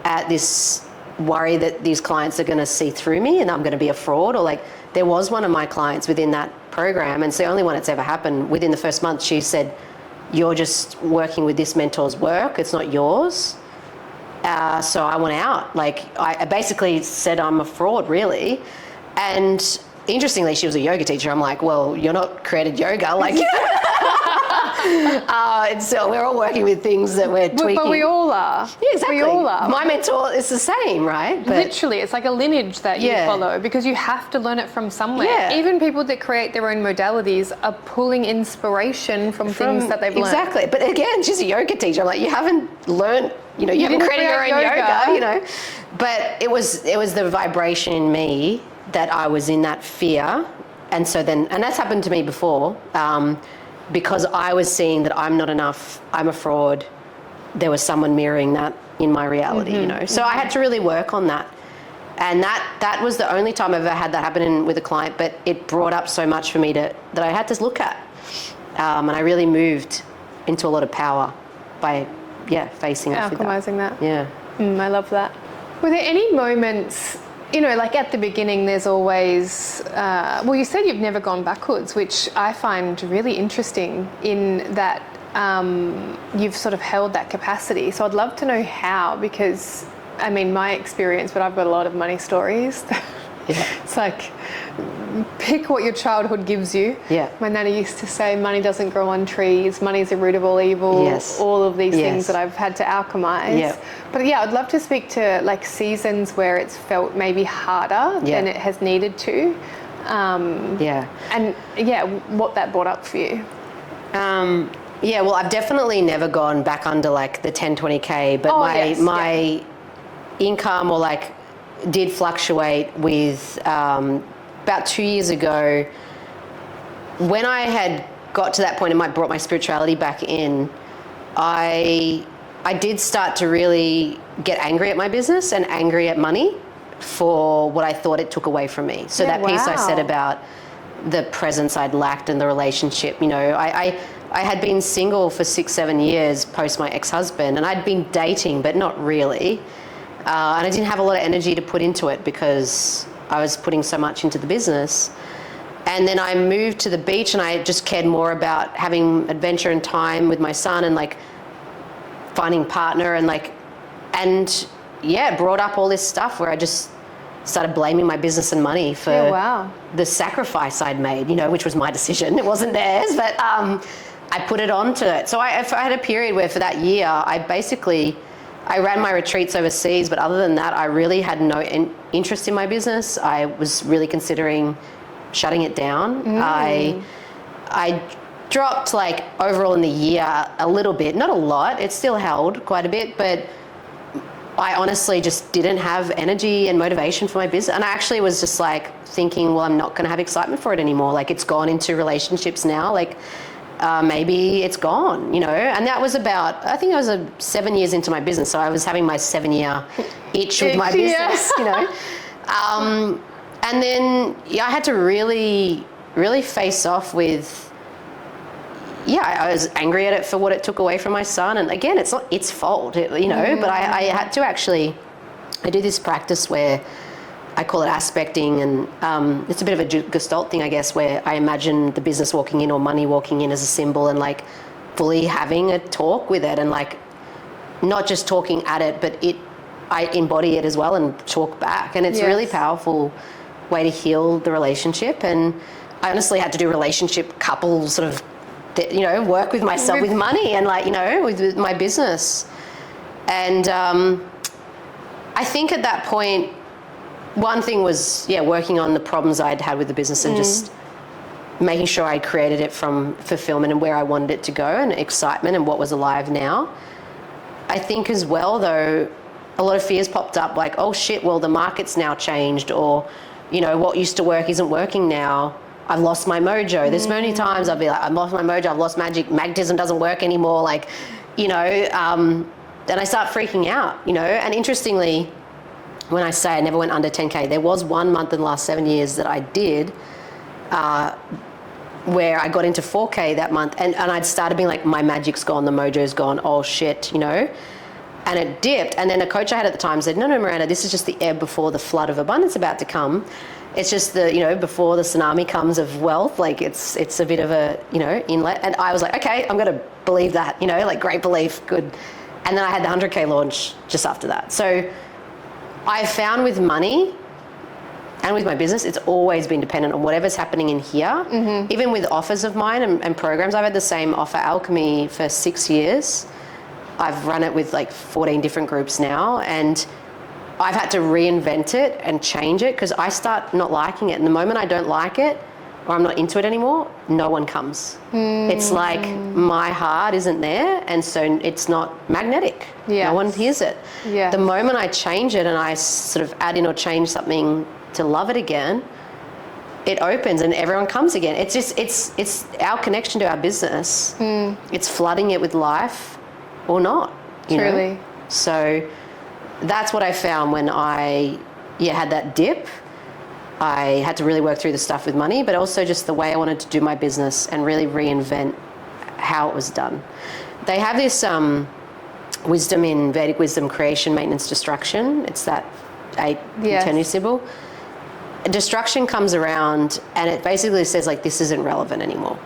at this worry that these clients are going to see through me and I'm going to be a fraud, or like, there was one of my clients within that program, and it's the only one that's ever happened. Within the first month, she said, you're just working with this mentor's work, it's not yours. So I went out. Like, I basically said I'm a fraud, really. And interestingly, she was a yoga teacher. I'm like, well, you're not created yoga. Like, We're all working with things that we're tweaking. But we all are. Yeah, exactly. We all are. My mentor is the same, right? But literally, it's like a lineage that you follow because you have to learn it from somewhere. Yeah. Even people that create their own modalities are pulling inspiration from things that they've learned. Exactly. But again, she's a yoga teacher. I'm like, you haven't learned, you haven't created your own yoga, But it was the vibration in me that I was in that fear. And so then, and that's happened to me before, because I was seeing that I'm not enough, I'm a fraud. There was someone mirroring that in my reality, So I had to really work on that. And that was the only time I've ever had that happen with a client, but it brought up so much for me that I had to look at. And I really moved into a lot of power by, facing off with that. Alchemizing that. Yeah. I love that. Were there any moments, like at the beginning, there's always, you said you've never gone backwards, which I find really interesting in that you've sort of held that capacity. So I'd love to know how, because my experience, but I've got a lot of money stories. Yeah. It's like, pick what your childhood gives you. Yeah. My nana used to say, money doesn't grow on trees, money is the root of all evil. Yes. All of these things that I've had to alchemize. Yeah. But I'd love to speak to like seasons where it's felt maybe harder than it has needed to. And what that brought up for you. Well, I've definitely never gone back under like the 10, 20K, but my income or like did fluctuate with about 2 years ago when I had got to that point and brought my spirituality back in. I did start to really get angry at my business and angry at money for what I thought it took away from me. So that piece I said about the presence I'd lacked in the relationship, I had been single for 6-7 years post my ex-husband, and I'd been dating, but not really. And I didn't have a lot of energy to put into it because I was putting so much into the business. And then I moved to the beach and I just cared more about having adventure and time with my son and like finding partner and brought up all this stuff where I just started blaming my business and money for the sacrifice I'd made, which was my decision. It wasn't theirs, but I put it onto it. So I had a period where for that year, I ran my retreats overseas, but other than that, I really had no interest in my business. I was really considering shutting it down. I dropped like overall in the year a little bit, not a lot. It still held quite a bit, but I honestly just didn't have energy and motivation for my business. And I actually was just like thinking, well, I'm not going to have excitement for it anymore. Like it's gone into relationships now. Like maybe it's gone, and that was about, I think I was 7 years into my business. So I was having my 7-year itch with my business, and then I had to really, really face off with, I was angry at it for what it took away from my son. And again, it's not its fault, but I had to actually, I do this practice where I call it aspecting, and it's a bit of a Gestalt thing, I guess, where I imagine the business walking in or money walking in as a symbol and like fully having a talk with it and like not just talking at it, but I embody it as well and talk back. And it's a really powerful way to heal the relationship. And I honestly had to do relationship couple sort of, work with myself with money and like, with my business. And I think at that point, one thing was, working on the problems I'd had with the business and just making sure I created it from fulfillment and where I wanted it to go and excitement and what was alive now. I think as well, though, a lot of fears popped up like, oh shit, well, the market's now changed, or, what used to work isn't working now. I've lost my mojo. There's many times I'll be like, I've lost my mojo, I've lost magic, magnetism doesn't work anymore. Like, then I start freaking out, and interestingly, when I say I never went under 10K, there was 1 month in the last 7 years that I did where I got into 4K that month and I'd started being like, my magic's gone, the mojo's gone, oh shit, and it dipped. And then a coach I had at the time said, no, Miranda, this is just the ebb before the flood of abundance about to come. It's just the, before the tsunami comes of wealth, like it's a bit of a, inlet. And I was like, okay, I'm going to believe that, like great belief, good. And then I had the 100K launch just after that. So I found with money, and with my business, it's always been dependent on whatever's happening in here. Even with offers of mine and programs, I've had the same offer alchemy for 6 years. I've run it with like 14 different groups now, and I've had to reinvent it and change it because I start not liking it. And the moment I don't like it or I'm not into it anymore, no one comes. It's like my heart isn't there, and so it's not magnetic. No one hears it. The moment I change it and I sort of add in or change something to love it again, it opens and everyone comes again. It's just, it's our connection to our business. It's flooding it with life or not. You Truly. know? So that's what I found when I had that dip. I had to really work through the stuff with money, but also just the way I wanted to do my business and really reinvent how it was done. They have this wisdom in Vedic wisdom: creation, maintenance, destruction. It's that 8 eternity symbol. Destruction comes around and it basically says like, this isn't relevant anymore.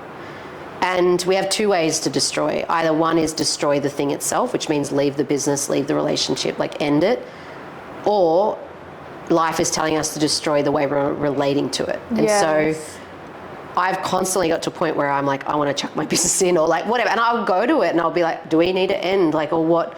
And we have 2 ways to destroy. Either one is destroy the thing itself, which means leave the business, leave the relationship, like end it. Or life is telling us to destroy the way we're relating to it. And so I've constantly got to a point where I'm like, I want to chuck my business in or like whatever. And I'll go to it and I'll be like, do we need to end? Like, or what?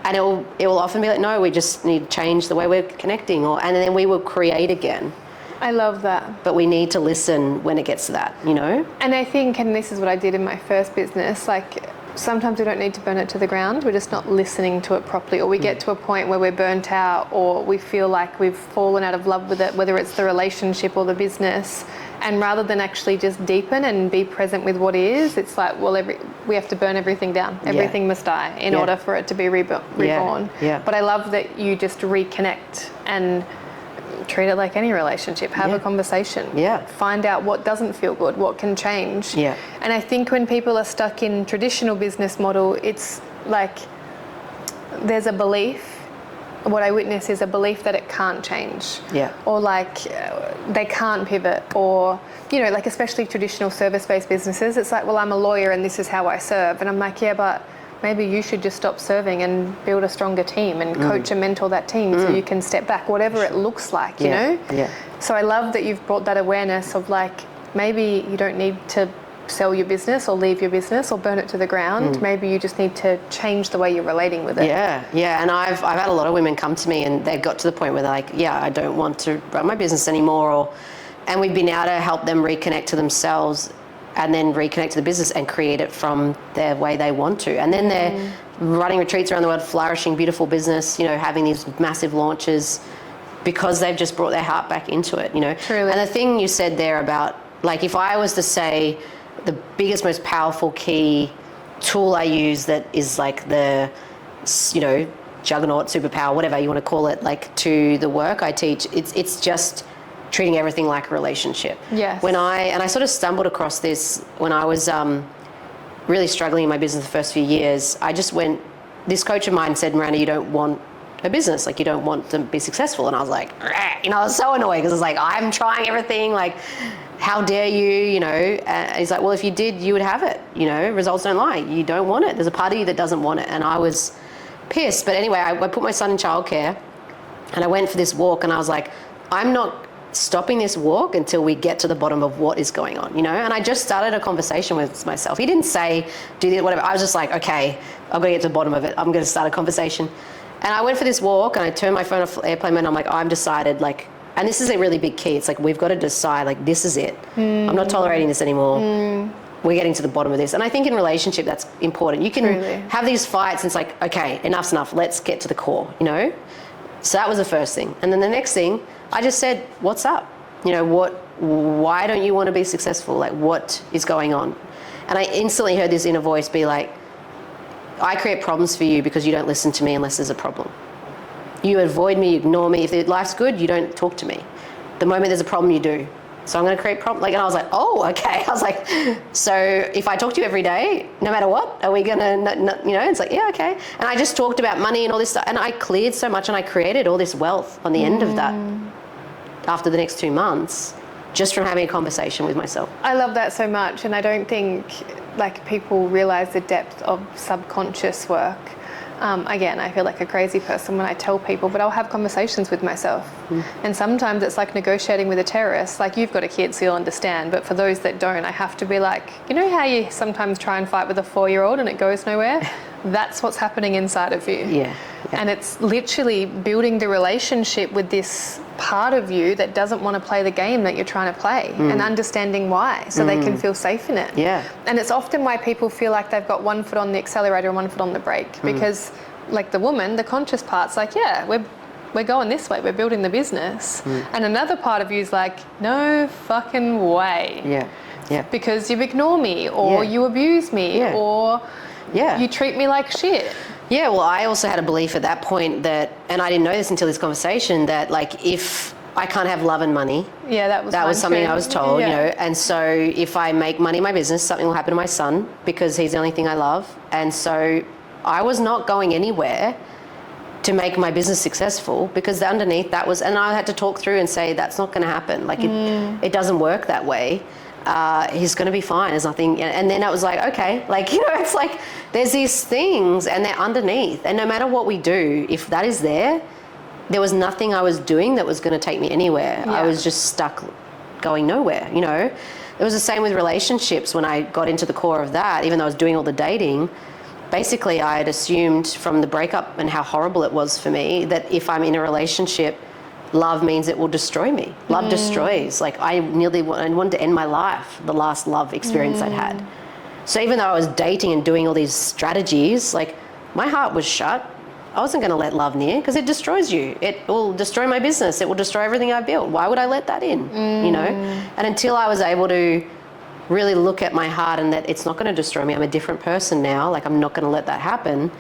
And it will often be like, no, we just need to change the way we're connecting. And then we will create again. I love that. But we need to listen when it gets to that, you know? And I think, and this is what I did in my first business, like sometimes we don't need to burn it to the ground. We're just not listening to it properly, or we get to a point where we're burnt out, or we feel like we've fallen out of love with it, whether it's the relationship or the business. And rather than actually just deepen and be present with what is, it's like, well, we have to burn everything down. Everything must die in order for it to be reborn. But I love that you just reconnect and treat it like any relationship. Have a conversation. Find out what doesn't feel good, what can change. And I think when people are stuck in traditional business model, it's like there's a belief. What I witness is a belief that it can't change. Or like they can't pivot, or, you know, like especially traditional service-based businesses, it's like, well, I'm a lawyer and this is how I serve. And I'm like, yeah, but maybe you should just stop serving and build a stronger team and coach and mentor that team so you can step back, whatever it looks like, you know? So I love that you've brought that awareness of like, maybe you don't need to sell your business or leave your business or burn it to the ground. Maybe you just need to change the way you're relating with it. And I've had a lot of women come to me and they've got to the point where they're like, I don't want to run my business anymore. And we've been able to help them reconnect to themselves and then reconnect to the business and create it from their way they want to. And then they're running retreats around the world, flourishing, beautiful business, you know, having these massive launches because they've just brought their heart back into it, you know. Truly. And the thing you said there about, like, if I was to say the biggest, most powerful key tool I use that is like the, you know, juggernaut, superpower, whatever you want to call it, like to the work I teach, it's just treating everything like a relationship. When I sort of stumbled across this when I was really struggling in my business the first few years. I just went, this coach of mine said, Miranda, you don't want a business, like you don't want to be successful. And I was like, you know, I was so annoyed because it's like, I'm trying everything, like, how dare you, you know? He's like, well, if you did, you would have it, you know, results don't lie. You don't want it. There's a part of you that doesn't want it. And I was pissed. But anyway, I put my son in childcare and I went for this walk and I was like, I'm not stopping this walk until we get to the bottom of what is going on, you know? And I just started a conversation with myself. He didn't say, do this, whatever. I was just like, okay, I've got to get to the bottom of it. I'm going to start a conversation. And I went for this walk and I turned my phone off airplane mode and I'm like, I'm decided, like, and this is a really big key. It's like, we've got to decide, like, this is it. I'm not tolerating this anymore. We're getting to the bottom of this. And I think in relationship, that's important. You can have these fights and it's like, okay, enough's enough. Let's get to the core, you know? So that was the first thing. And then the next thing, I just said, what's up? You know, why don't you want to be successful? Like, what is going on? And I instantly heard this inner voice be like, I create problems for you because you don't listen to me unless there's a problem. You avoid me, you ignore me. If life's good, you don't talk to me. The moment there's a problem, you do. So I'm going to create problems. Like, and I was like, oh, okay. I was like, so if I talk to you every day, no matter what, are we going to, you know, it's like, yeah, okay. And I just talked about money and all this stuff. And I cleared so much and I created all this wealth on the end of that after the next 2 months, just from having a conversation with myself. I love that so much. And I don't think like people realize the depth of subconscious work. Again, I feel like a crazy person when I tell people, but I'll have conversations with myself. And sometimes it's like negotiating with a terrorist. Like, you've got a kid, so you'll understand. But for those that don't, I have to be like, you know how you sometimes try and fight with a 4-year-old and it goes nowhere? That's what's happening inside of you. Yeah. And it's literally building the relationship with this part of you that doesn't want to play the game that you're trying to play, and understanding why, so they can feel safe in it. Yeah. And it's often why people feel like they've got one foot on the accelerator and one foot on the brake, because like the woman, the conscious part's like, yeah, we're going this way, we're building the business. And another part of you is like, no fucking way. Yeah. Yeah. Because you ignore me, or you abuse me, or you treat me like shit. Yeah, well, I also had a belief at that point that, and I didn't know this until this conversation, that like if I can't have love and money, that was something I was told, you know, and so if I make money in my business, something will happen to my son because he's the only thing I love. And so I was not going anywhere to make my business successful, because underneath that was, and I had to talk through and say, that's not going to happen. Like it doesn't work that way. He's going to be fine. There's nothing. And then I was like, okay, like, you know, it's like there's these things and they're underneath. And no matter what we do, if that is there was nothing I was doing that was going to take me anywhere. I was just stuck going nowhere, you know. It was the same with relationships. When I got into the core of that, even though I was doing all the dating, basically I had assumed from the breakup and how horrible it was for me that if I'm in a relationship, love means it will destroy me. Love destroys. Like I wanted to end my life, the last love experience I'd had. So even though I was dating and doing all these strategies, like my heart was shut. I wasn't going to let love near, because it destroys you. It will destroy my business. It will destroy everything I built. Why would I let that in? You know? And until I was able to really look at my heart and that it's not going to destroy me. I'm a different person now. Like I'm not going to let that happen.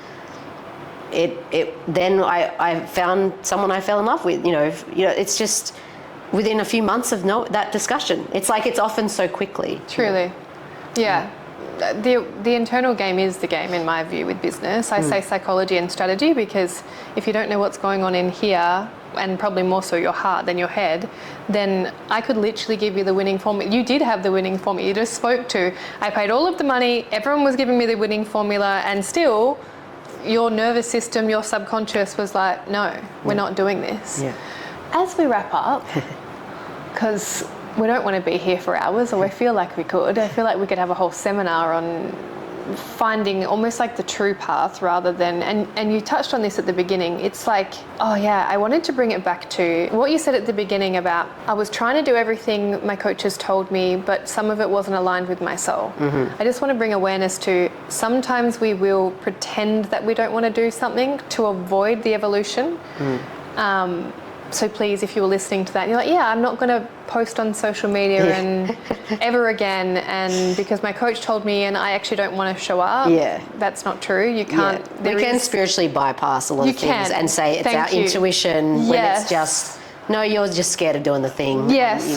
Then I found someone I fell in love with, you know, it's just within a few months of that discussion. It's like it's often so quickly. Truly. Yeah. The internal game is the game, in my view, with business. I say psychology and strategy, because if you don't know what's going on in here, and probably more so your heart than your head, then I could literally give you the winning formula. You did have the winning formula. You just spoke to, I paid all of the money, everyone was giving me the winning formula, and still your nervous system, your subconscious was like, no, we're not doing this. Yeah. As we wrap up, because we don't want to be here for hours, or we feel like we could. I feel like we could have a whole seminar on finding almost like the true path, rather than, and you touched on this at the beginning. It's like, oh yeah, I wanted to bring it back to what you said at the beginning about, I was trying to do everything my coaches told me, but some of it wasn't aligned with my soul. I just want to bring awareness to, sometimes we will pretend that we don't want to do something to avoid the evolution. So please, if you were listening to that, and you're like, yeah, I'm not going to post on social media and ever again, and because my coach told me and I actually don't want to show up. That's not true. You can't. We can spiritually bypass a lot of things and say it's our intuition when it's just, no, you're just scared of doing the thing.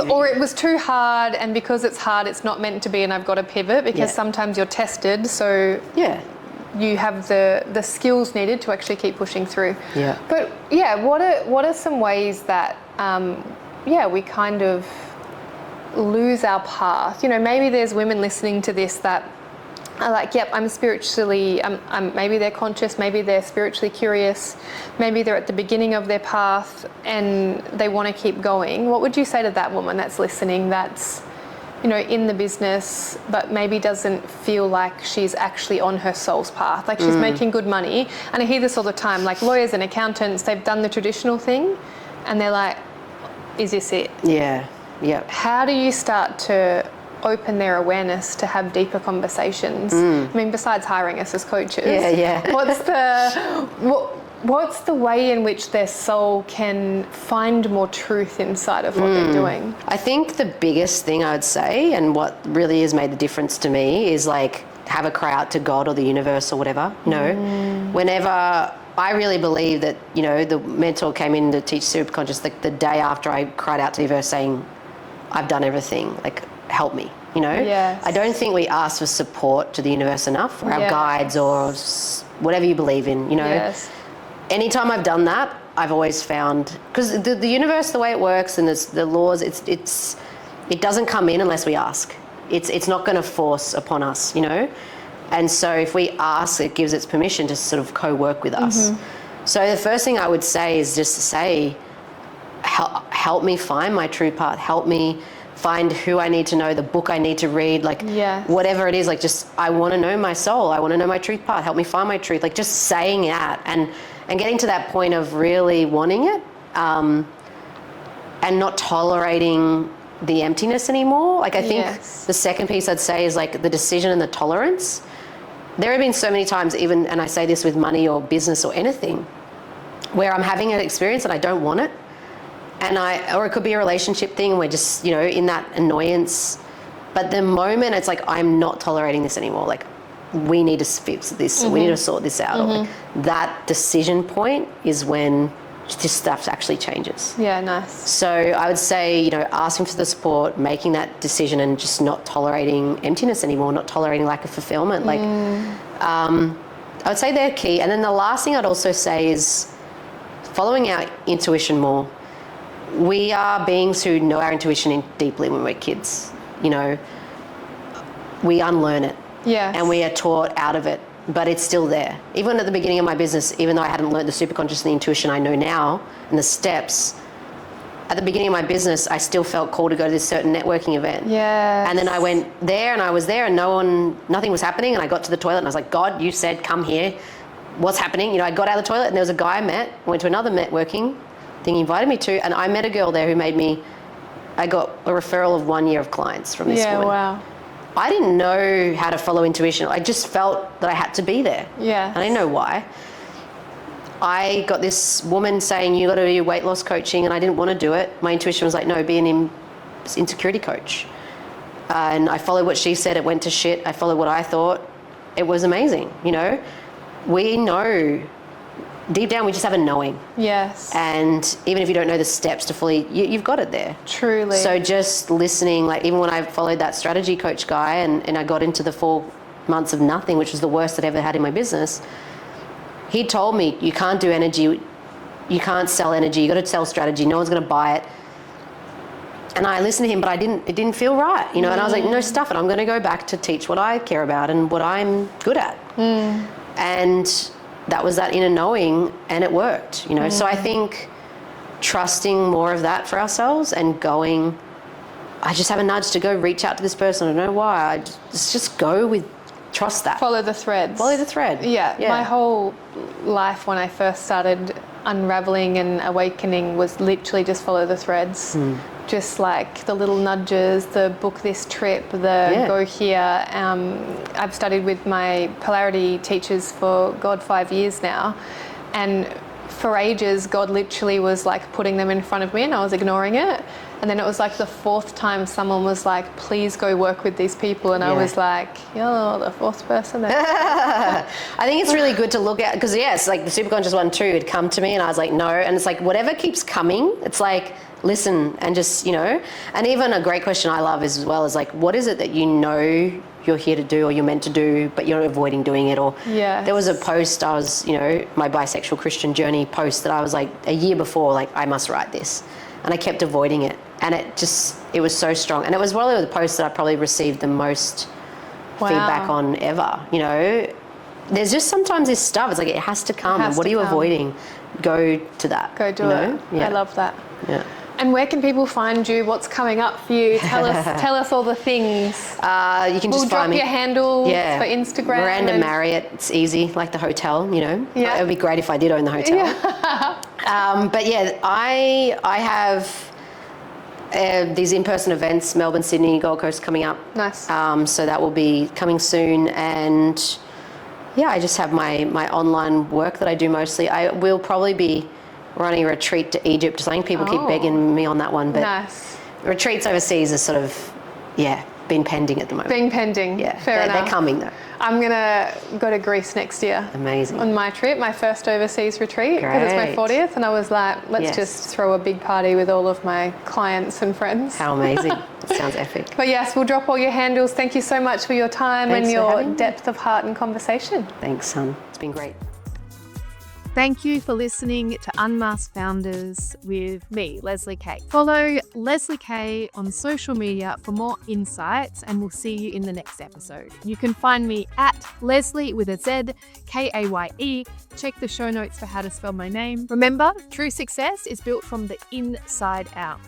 Or it was too hard, and because it's hard, it's not meant to be, and I've got to pivot, because sometimes you're tested. So you have the skills needed to actually keep pushing through. But what are some ways that we kind of lose our path? You know, maybe there's women listening to this that are like, yep, I'm spiritually, maybe they're conscious, maybe they're spiritually curious, maybe they're at the beginning of their path and they want to keep going. What would you say to that woman that's listening, that's, you know, in the business, but maybe doesn't feel like she's actually on her soul's path? Like she's making good money. And I hear this all the time, like lawyers and accountants, they've done the traditional thing and they're like, is this it? How do you start to open their awareness to have deeper conversations? I mean, besides hiring us as coaches, what's the way in which their soul can find more truth inside of what they're doing? I think the biggest thing I would say, and what really has made the difference to me, is like have a cry out to God or the universe or whatever. You know, whenever I really believe that, you know, the mentor came in to teach superconscious the day after I cried out to the universe saying, I've done everything, like help me. You know, I don't think we ask for support to the universe enough, or our guides, or whatever you believe in. You know, anytime I've done that, I've always found, because the universe, the way it works, and the laws, it doesn't come in unless we ask. It's not going to force upon us. You know, And so if we ask, it gives its permission to sort of co-work with us. So the first thing I would say is just to say, help me find my true path. Help me find who I need to know, the book I need to read, like whatever it is, like just, I want to know my soul. I want to know my truth path. Help me find my truth. Like just saying that and getting to that point of really wanting it, and not tolerating the emptiness anymore. Like I think the second piece I'd say is like the decision and the tolerance. There have been so many times, even, and I say this with money or business or anything, where I'm having an experience and I don't want it. Or it could be a relationship thing and we're just, in that annoyance. But the moment it's like, I'm not tolerating this anymore. Like we need to fix this. We need to sort this out. Or like, that decision point is when this stuff actually changes. Yeah, nice. So I would say, asking for the support, making that decision and just not tolerating emptiness anymore, not tolerating lack of fulfillment. Like, I would say they're key. And then the last thing I'd also say is following our intuition more. We are beings who know our intuition deeply when we're kids. We unlearn it. Yes. And we are taught out of it, but it's still there. Even at the beginning of my business, even though I hadn't learned the superconscious and the intuition I know now and the steps, at the beginning of my business, I still felt called to go to this certain networking event. Yeah. And then I went there and I was there and nothing was happening. And I got to the toilet and I was like, God, you said, come here. What's happening? I got out of the toilet and there was a guy I met, went to another networking thing he invited me to, and I met a girl there who I got a referral of 1 year of clients from this woman. Yeah, wow. I didn't know how to follow intuition. I just felt that I had to be there. Yeah. I didn't know why. I got this woman saying, you got to do weight loss coaching, and I didn't want to do it. My intuition was like, no, be an insecurity coach. And I followed what she said. It went to shit. I followed what I thought. It was amazing. We know. Deep down, we just have a knowing. Yes. And even if you don't know the steps to fully, you've got it there. Truly. So just listening, like even when I followed that strategy coach guy and I got into the 4 months of nothing, which was the worst I'd ever had in my business, he told me, you can't do energy, you can't sell energy, you got to sell strategy, no one's going to buy it. And I listened to him, but it didn't feel right, and I was like, no, stuff it. I'm going to go back to teach what I care about and what I'm good at. And that was that inner knowing, and it worked, So I think trusting more of that for ourselves and going, I just have a nudge to go reach out to this person. I don't know why. Just go with, trust that. Follow the threads. Follow the thread. Yeah. My whole life when I first started unraveling and awakening was literally just follow the threads. Just like the little nudges, the book this trip, the go here. I've studied with my polarity teachers for 5 years now, and for ages God literally was like putting them in front of me and I was ignoring it. And then it was like the 4th time someone was like, please go work with these people, and I was like, you're the 4th person there. I think it's really good to look at, because like the superconscious one too had come to me and I was like, no. And it's like whatever keeps coming, it's like, listen and just, and even a great question I love is, as well, is like, what is it that you're here to do or you're meant to do, but you're avoiding doing it? Or there was a post I was, my bisexual Christian journey post that I was like a year before, like I must write this, and I kept avoiding it, and it was so strong, and it was one of the posts that I probably received the most feedback on ever. There's just sometimes this stuff, it's like it has to come, and what are you avoiding? Go to that. Go do it. I love that. Yeah. And where can people find you? What's coming up for you? Tell us all the things. You can just find me. We'll drop your handle for Instagram. Miranda Marriott. It's easy, like the hotel. It would be great if I did own the hotel. But yeah, I have these in-person events, Melbourne, Sydney, Gold Coast, coming up. Nice. So that will be coming soon, and I just have my online work that I do mostly. I will probably be running a retreat to Egypt. I think people keep begging me on that one, but nice. Retreats overseas are sort of, been pending at the moment. Being pending, fair enough. They're coming though. I'm going to go to Greece next year. Amazing. On my trip, my first overseas retreat, because it's my 40th, and I was like, let's just throw a big party with all of my clients and friends. How amazing. It sounds epic. But yes, we'll drop all your handles. Thank you so much for your time and your depth of heart and conversation. Thanks, son. It's been great. Thank you for listening to Unmasked Founders with me, Lezly K. Follow Lezly K on social media for more insights, and we'll see you in the next episode. You can find me at Lezly with a Z, Kaye. Check the show notes for how to spell my name. Remember, true success is built from the inside out.